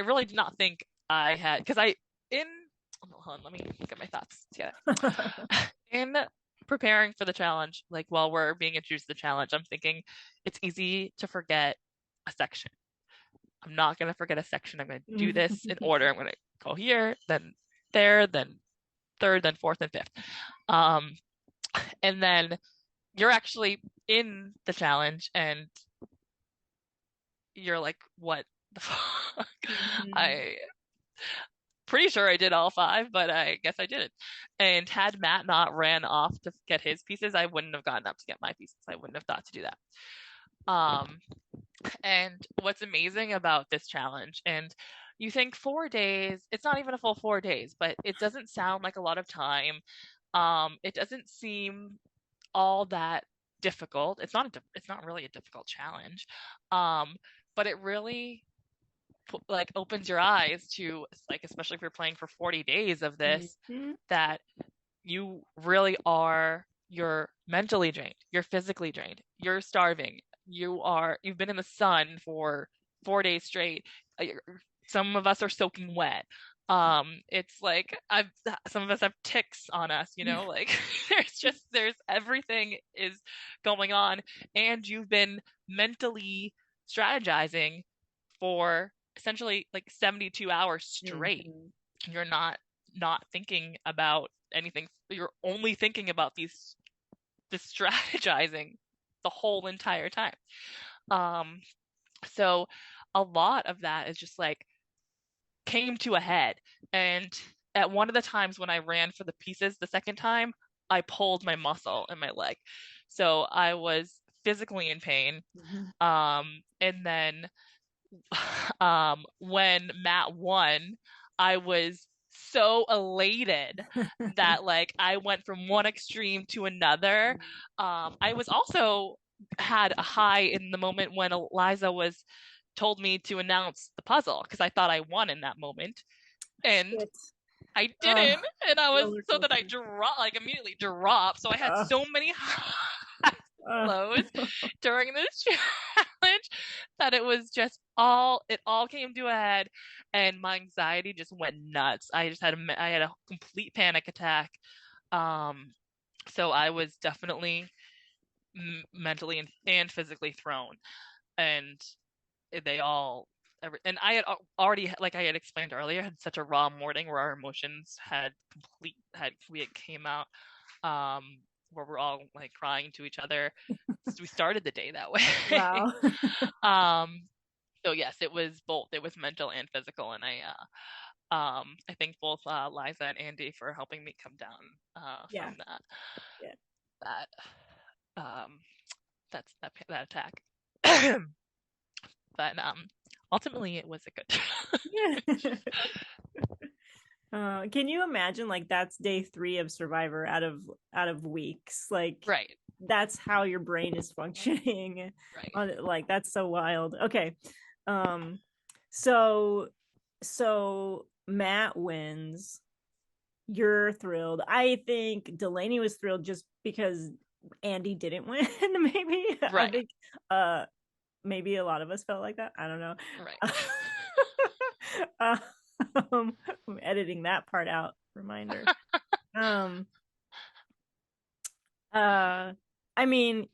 [SPEAKER 3] really did not think I had, because hold on, let me get my thoughts together. In preparing for the challenge, like while we're being introduced to the challenge, I'm thinking it's easy to forget a section. I'm not going to forget a section. I'm going to do this in order. I'm going to go here, then there, then third, then fourth, and fifth. And then you're actually in the challenge and you're like, what the fuck? I pretty sure I did all five, but I guess I didn't. And had Matt not ran off to get his pieces, I wouldn't have gotten up to get my pieces. I wouldn't have thought to do that. And what's amazing about this challenge, and you think 4 days, it's not even a full 4 days, but it doesn't sound like a lot of time. It doesn't seem all that difficult. It's not really a difficult challenge. But it really like opens your eyes to, like, especially if you're playing for 40 days of this, that you really you're mentally drained, you're physically drained, you're starving, you've been in the sun for 4 days straight. Some of us are soaking wet. It's like some of us have ticks on us, you know, like there's everything is going on, and you've been mentally strategizing for essentially like 72 hours straight.
[SPEAKER 2] Mm-hmm.
[SPEAKER 3] You're not thinking about anything. You're only thinking about this strategizing the whole entire time. So a lot of that is just like came to a head. And at one of the times when I ran for the pieces the second time, I pulled my muscle in my leg. So I was physically in pain.
[SPEAKER 2] Mm-hmm.
[SPEAKER 3] And then when Matt won, I was so elated that like I went from one extreme to another. I was also had a high in the moment when Eliza was told me to announce the puzzle because I thought I won in that moment, and
[SPEAKER 2] Shit.
[SPEAKER 3] I didn't, and I was
[SPEAKER 2] Roller
[SPEAKER 3] so that I
[SPEAKER 2] coaster.
[SPEAKER 3] immediately dropped. So I had so many lows during this challenge that it was just it all came to a head, and my anxiety just went nuts. I had a complete panic attack. So I was definitely mentally and physically thrown, and they all and I had already, like I had explained earlier, had such a raw morning where our emotions we came out, where we're all like crying to each other. We started the day that way.
[SPEAKER 2] Wow.
[SPEAKER 3] So yes, it was both. It was mental and physical, and I thank both Liza and Andy for helping me come down
[SPEAKER 2] Yeah.
[SPEAKER 3] from that.
[SPEAKER 2] Yeah.
[SPEAKER 3] That attack. But ultimately it was a good
[SPEAKER 2] Can you imagine, like, that's day 3 of Survivor out of weeks, like,
[SPEAKER 3] right,
[SPEAKER 2] that's how your brain is functioning,
[SPEAKER 3] right.
[SPEAKER 2] like, that's so wild. Okay. So Matt wins. You're thrilled. I think Delaney was thrilled just because Andy didn't win. Maybe
[SPEAKER 3] Right.
[SPEAKER 2] I think maybe a lot of us felt like that. I don't know.
[SPEAKER 3] Right.
[SPEAKER 2] I'm editing that part out. Reminder. I mean,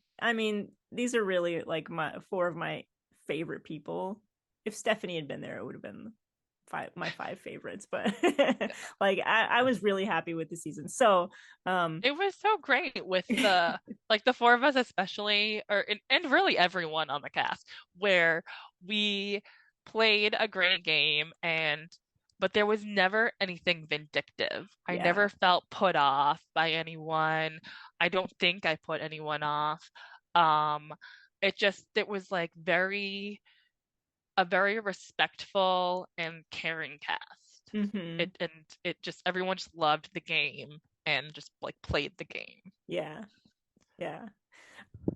[SPEAKER 2] these are really like my 4 of my favorite people. If Stephanie had been there, it would have been my 5 favorites. But like, I was really happy with the season. So,
[SPEAKER 3] it was so great with the like the 4 of us, especially, and really everyone on the cast, where we played a great game, but there was never anything vindictive. I never felt put off by anyone. I don't think I put anyone off. It was like a very respectful and caring cast.
[SPEAKER 2] mm-hmm.
[SPEAKER 3] It just, everyone just loved the game and just like played the game.
[SPEAKER 2] Yeah.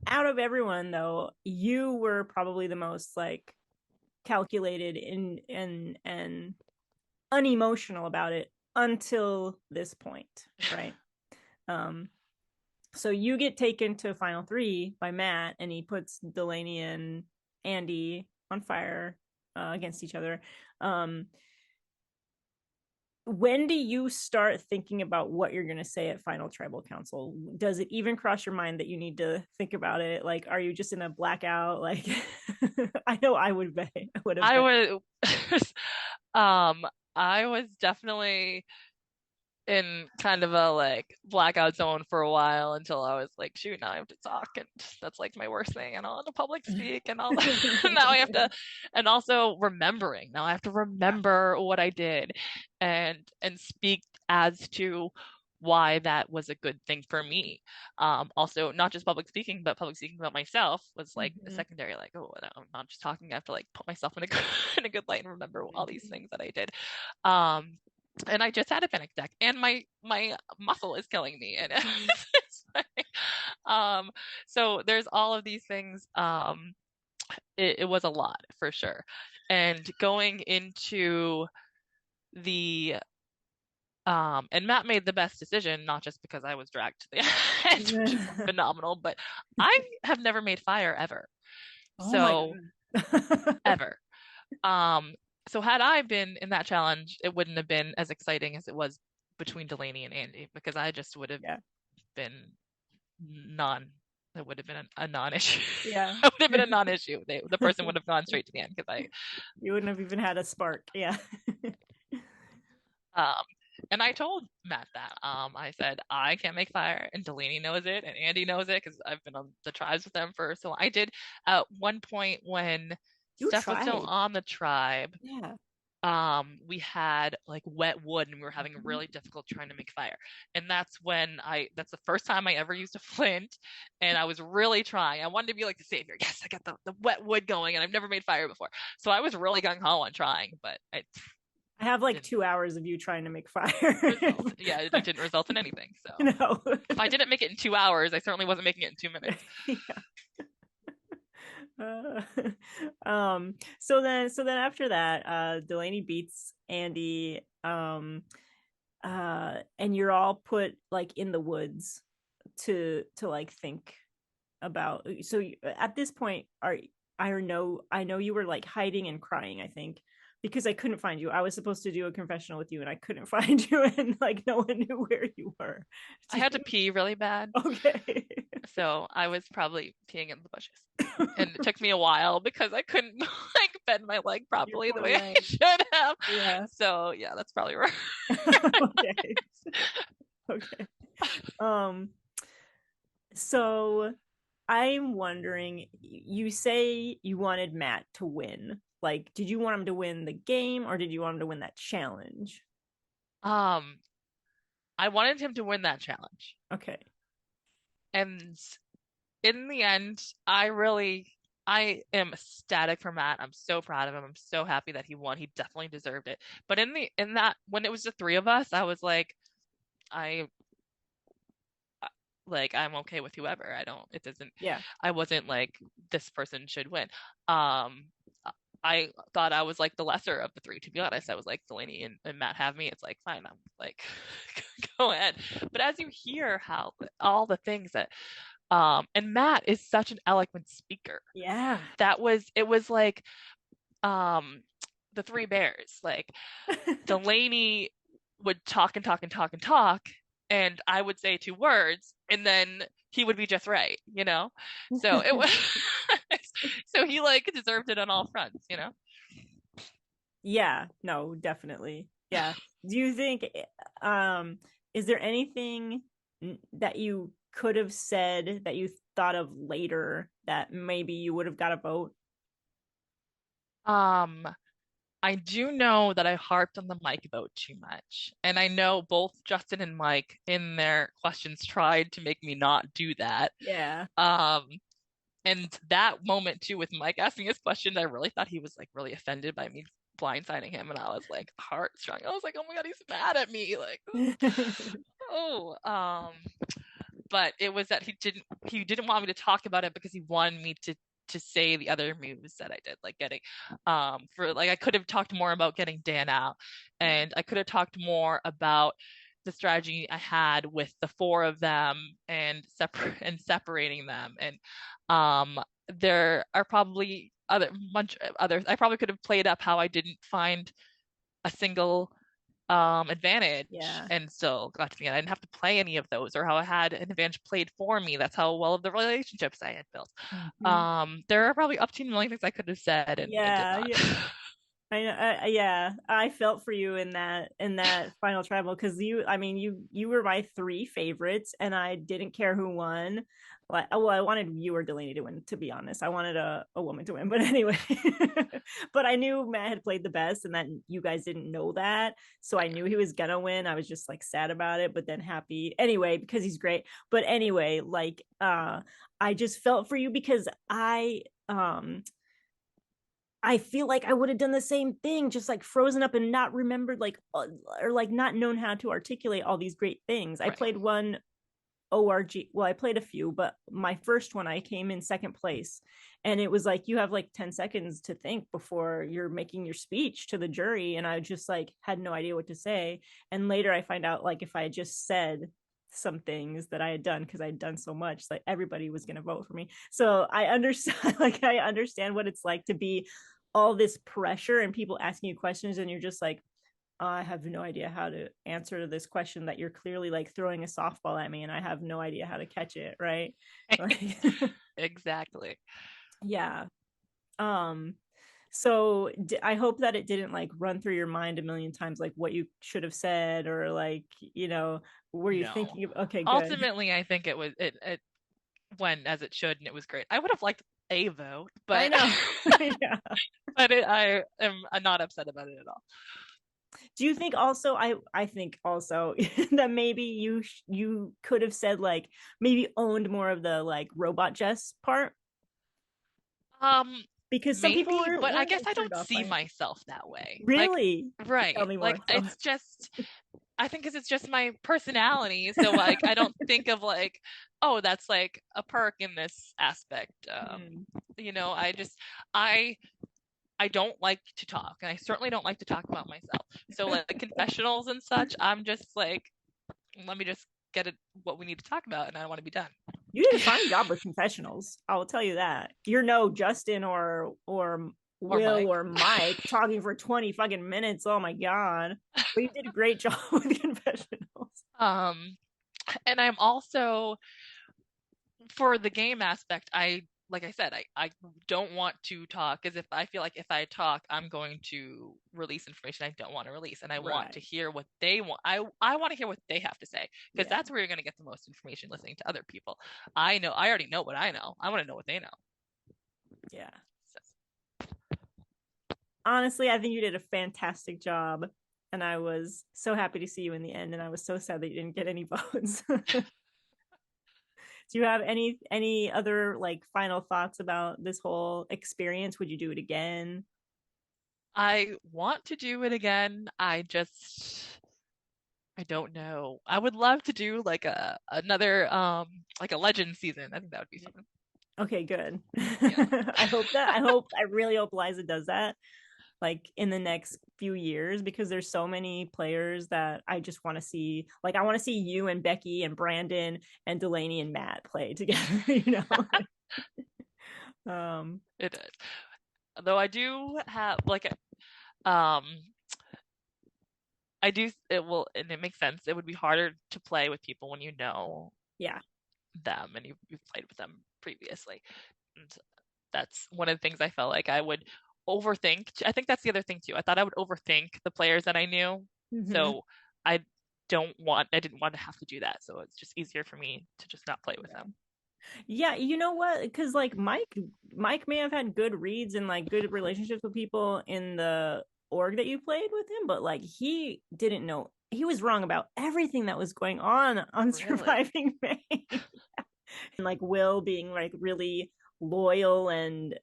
[SPEAKER 2] Out of everyone, though, you were probably the most like calculated and unemotional about it until this point, right? So you get taken to final 3 by Matt, and he puts Delaney and Andy on fire against each other. When do you start thinking about what you're going to say at final tribal council? Does it even cross your mind that you need to think about it? Like, are you just in a blackout? Like, I know I would have been.
[SPEAKER 3] I was definitely in kind of a like blackout zone for a while until I was like, shoot, now I have to talk, and that's like my worst thing, and I'll have to public speak, and all now I have to, and also remembering, now I have to remember what I did and speak as to why that was a good thing for me. Also, not just public speaking, but public speaking about myself was like a secondary, like, oh, no, I'm not just talking, I have to like put myself in a good light and remember all these things that I did. And I just had a panic attack, and my muscle is killing me, and it's like, so there's all of these things. It was a lot for sure, and going into the and Matt made the best decision, not just because I was dragged to the end, which is phenomenal, but I have never made fire ever. So ever. So had I been in that challenge, it wouldn't have been as exciting as it was between Delaney and Andy, because I just would have been non it would have been a non-issue.
[SPEAKER 2] Yeah.
[SPEAKER 3] It would have been a non-issue. The person would have gone straight to the end, because
[SPEAKER 2] you wouldn't have even had a spark. Yeah.
[SPEAKER 3] And I told Matt that. I said, I can't make fire, and Delaney knows it, and Andy knows it, because I've been on the tribes with them so I did at one point when Steph was still on the tribe.
[SPEAKER 2] Yeah.
[SPEAKER 3] We had like wet wood, and we were having a really difficult trying to make fire. And that's the first time I ever used a flint, and I was really trying. I wanted to be like the savior. Yes, I got the wet wood going, and I've never made fire before. So I was really gung-ho on trying, but I
[SPEAKER 2] have like 2 hours of you trying to make fire.
[SPEAKER 3] Yeah, it didn't result in anything. So
[SPEAKER 2] no.
[SPEAKER 3] If I didn't make it in 2 hours, I certainly wasn't making it in 2 minutes.
[SPEAKER 2] So then after that, Delaney beats Andy, and you're all put like in the woods to like think about. So at this point, I know you were like hiding and crying, I think, because I couldn't find you. I was supposed to do a confessional with you, and I couldn't find you, and like no one knew where you were.
[SPEAKER 3] I had to pee really bad.
[SPEAKER 2] Okay.
[SPEAKER 3] So I was probably peeing in the bushes, and it took me a while because I couldn't like bend my leg properly the way I should have.
[SPEAKER 2] Yeah.
[SPEAKER 3] So yeah, that's probably right.
[SPEAKER 2] Okay. So I'm wondering, you say you wanted Matt to win. Like, did you want him to win the game, or did you want him to win that challenge?
[SPEAKER 3] I wanted him to win that challenge.
[SPEAKER 2] Okay.
[SPEAKER 3] And in the end, I am ecstatic for Matt. I'm so proud of him. I'm so happy that he won. He definitely deserved it. But in that when it was the three of us, I was like, I'm okay with whoever. I wasn't like, this person should win. I thought I was like the lesser of the three, to be honest. I was like, Delaney and Matt have me. It's like, fine, I'm like, go ahead. But as you hear how all the things that, and Matt is such an eloquent speaker.
[SPEAKER 2] Yeah.
[SPEAKER 3] It was like, the Three Bears, like Delaney would talk and talk and talk and talk, and I would say 2 words, and then he would be just right, So it was, so he like deserved it on all fronts,
[SPEAKER 2] Yeah, no, definitely. Yeah. Do you think, is there anything that you could have said that you thought of later that maybe you would have got a vote?
[SPEAKER 3] I do know that I harped on the Mike vote too much. And I know both Justin and Mike in their questions tried to make me not do that.
[SPEAKER 2] Yeah.
[SPEAKER 3] And that moment too, with Mike asking his question, I really thought he was like really offended by me blindsiding him. And I was like heartstrung. I was like, oh my God, he's mad at me. Like, but it was that he didn't want me to talk about it because he wanted me to say the other moves that I did, like getting I could have talked more about getting Dan out, and I could have talked more about the strategy I had with the 4 of them and separating them. And there are probably bunch of others. I probably could have played up how I didn't find a single advantage and still got to the end. I didn't have to play any of those, or how I had an advantage played for me. That's how well of the relationships I had built. There are probably up to a million things I could have said and did not.
[SPEAKER 2] I know. I felt for you in that final tribal, because you were my 3 favorites, and I didn't care who won. Well, I wanted you or Delaney to win, to be honest. I wanted a woman to win, but anyway. But I knew Matt had played the best, and that you guys didn't know that, so I knew he was gonna win. I was just like sad about it, but then happy anyway because he's great. But anyway, like I just felt for you, because I feel like I would have done the same thing, just like frozen up and not remembered, like, or like not known how to articulate all these great things. Right. I played one ORG. Well, I played a few, but my first one, I came in 2nd place, and it was like, you have like 10 seconds to think before you're making your speech to the jury. And I just like had no idea what to say. And later I find out, like, if I had just said some things that I had done, because I had done so much, like everybody was going to vote for me. So I understand, I understand what it's like to be all this pressure and people asking you questions, and you're just like, I have no idea how to answer this question that you're clearly like throwing a softball at me and I have no idea how to catch it, right? Like,
[SPEAKER 3] Exactly.
[SPEAKER 2] yeah. So I hope that it didn't like run through your mind a million times, like what you should have said, or like, were you thinking of, okay, good.
[SPEAKER 3] Ultimately, I think it went as it should, and it was great. I would have liked a vote, but
[SPEAKER 2] I know. Yeah.
[SPEAKER 3] but I am not upset about it at all.
[SPEAKER 2] Do you think also, I think also that maybe you could have said like maybe owned more of the like robot Jess part? Because some
[SPEAKER 3] Maybe,
[SPEAKER 2] people were,
[SPEAKER 3] but I guess I don't see myself that way.
[SPEAKER 2] Really?
[SPEAKER 3] Like, right.
[SPEAKER 2] Tell me more.
[SPEAKER 3] Like, it's just, I think because it's just my personality. So, like, I don't think of like, oh, that's like a perk in this aspect. I don't like to talk, and I certainly don't like to talk about myself. So, like, confessionals and such, I'm just like, let me just get it what we need to talk about, and I want to be done.
[SPEAKER 2] You did a fine job with confessionals. I will tell you that. You're no Justin or Will or Mike talking for 20 fucking minutes. Oh my god. But you did a great job with confessionals.
[SPEAKER 3] And I'm also, for the game aspect, like I said, I don't want to talk, because if I feel like if I talk, I'm going to release information I don't want to release, and I want to hear what they want. I want to hear what they have to say, because that's where you're going to get the most information, listening to other people. I already know what I know. I want to know what they know.
[SPEAKER 2] Yeah. So. Honestly, I think you did a fantastic job, and I was so happy to see you in the end, and I was so sad that you didn't get any votes. Do you have any other like final thoughts about this whole experience? Would you do it again?
[SPEAKER 3] I want to do it again. I don't know. I would love to do like another like a legend season. I think that would be fun.
[SPEAKER 2] Okay, good. Yeah. I really hope Liza does that like in the next few years, because there's so many players that I just want to see. Like, I want to see you and Becky and Brandon and Delaney and Matt play together,
[SPEAKER 3] It is. Though I do have like I do, and it makes sense. It would be harder to play with people when you know them and you've played with them previously. And that's one of the things I felt like I would overthink. I think that's the other thing too. I thought I would overthink the players that I knew. Mm-hmm. So I didn't want to have to do that. So it's just easier for me to just not play with them.
[SPEAKER 2] Yeah, you know what? Because like Mike may have had good reads and like good relationships with people in the org that you played with him, but like he didn't know. He was wrong about everything that was going on Surviving Maine. And like Will being like really loyal and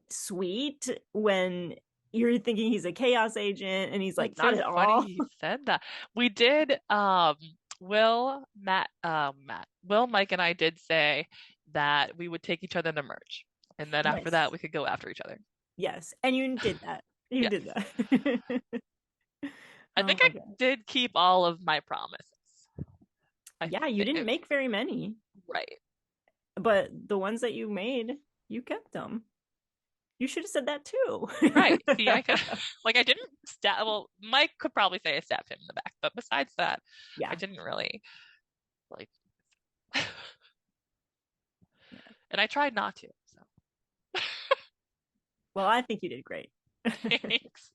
[SPEAKER 2] sweet when you're thinking he's a chaos agent, and he's like,
[SPEAKER 3] not
[SPEAKER 2] at
[SPEAKER 3] all. Funny he said that. We did Will, Mike, and I did say that we would take each other to merge, and then after that we could go after each other.
[SPEAKER 2] Yes, and you did that. You did that.
[SPEAKER 3] I think I did keep all of my promises.
[SPEAKER 2] You didn't make very many.
[SPEAKER 3] Right.
[SPEAKER 2] But the ones that you made, you kept them. You should have said that too.
[SPEAKER 3] Right. See, I didn't stab. Well, Mike could probably say I stabbed him in the back, but besides that, I didn't really like. And I tried not to. So.
[SPEAKER 2] Well, I think you did great.
[SPEAKER 3] Thanks.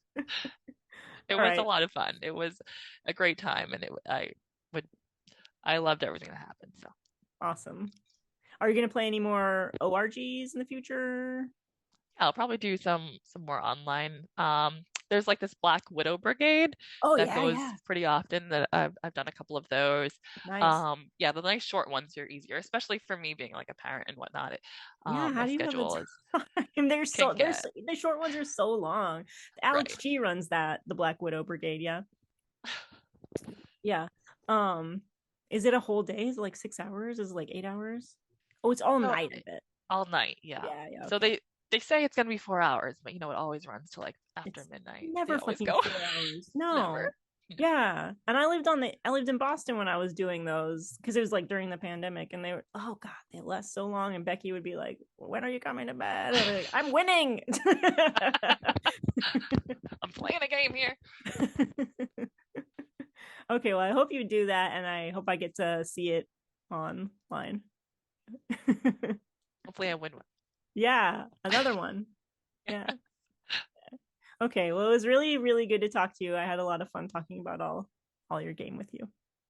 [SPEAKER 3] It was a lot of fun. It was a great time, and I loved everything that happened. So
[SPEAKER 2] awesome. Are you going to play any more ORGs in the future?
[SPEAKER 3] I'll probably do some more online. There's like this Black Widow Brigade that goes pretty often. That I've done a couple of those.
[SPEAKER 2] Nice.
[SPEAKER 3] The nice short ones are easier, especially for me being like a parent and whatnot.
[SPEAKER 2] How do you schedule is. The short ones are so long. Alex G runs the Black Widow Brigade. Yeah. Yeah. Is it a whole day? Is it like 6 hours? Is it like 8 hours? Oh, it's all night of it.
[SPEAKER 3] All night, yeah. Yeah. So they say it's gonna be 4 hours, but it always runs to like after midnight.
[SPEAKER 2] Never fucking 4 hours. No. Never. Yeah, and I lived in Boston when I was doing those because it was like during the pandemic, and they were, oh god, they last so long, and Becky would be like, "When are you coming to bed?" I'd be like, "I'm winning."
[SPEAKER 3] I'm playing a game here.
[SPEAKER 2] Okay, well, I hope you do that, and I hope I get to see it online.
[SPEAKER 3] Hopefully I win one.
[SPEAKER 2] Yeah, another one. Yeah. Okay, well, it was really, really good to talk to you. I had a lot of fun talking about all your game with you.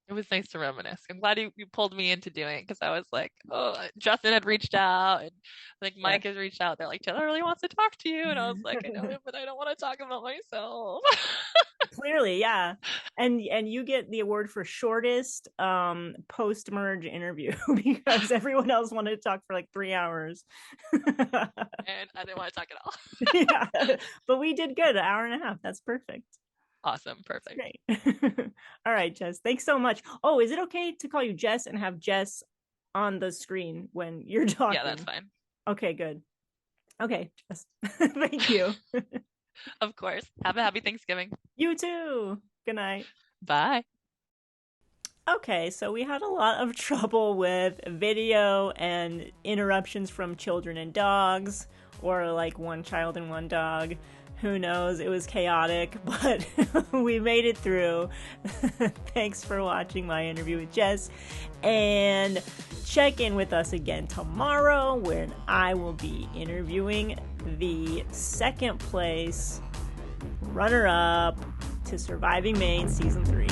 [SPEAKER 3] It was nice to reminisce. I'm glad you pulled me into doing it because I was like, oh, Justin had reached out and like Mike has reached out. They're like, Taylor really wants to talk to you. And I was like, I know him, but I don't want to talk about myself.
[SPEAKER 2] Clearly, yeah. And you get the award for shortest post-merge interview because everyone else wanted to talk for like 3 hours.
[SPEAKER 3] And I didn't want to talk at all.
[SPEAKER 2] Yeah, but we did good, 1.5 hours. That's perfect.
[SPEAKER 3] Awesome. Perfect.
[SPEAKER 2] Great. All right, Jess. Thanks so much. Oh, is it okay to call you Jess and have Jess on the screen when you're talking?
[SPEAKER 3] Yeah, that's fine.
[SPEAKER 2] Okay, good. Okay, Jess. Thank you.
[SPEAKER 3] Of course. Have a happy Thanksgiving.
[SPEAKER 2] You too. Good night.
[SPEAKER 3] Bye.
[SPEAKER 2] Okay, so we had a lot of trouble with video and interruptions from children and dogs, or like one child and one dog. Who knows? It was chaotic, but we made it through. Thanks for watching my interview with Jess. And check in with us again tomorrow when I will be interviewing the second place runner-up to Surviving Maine Season 3.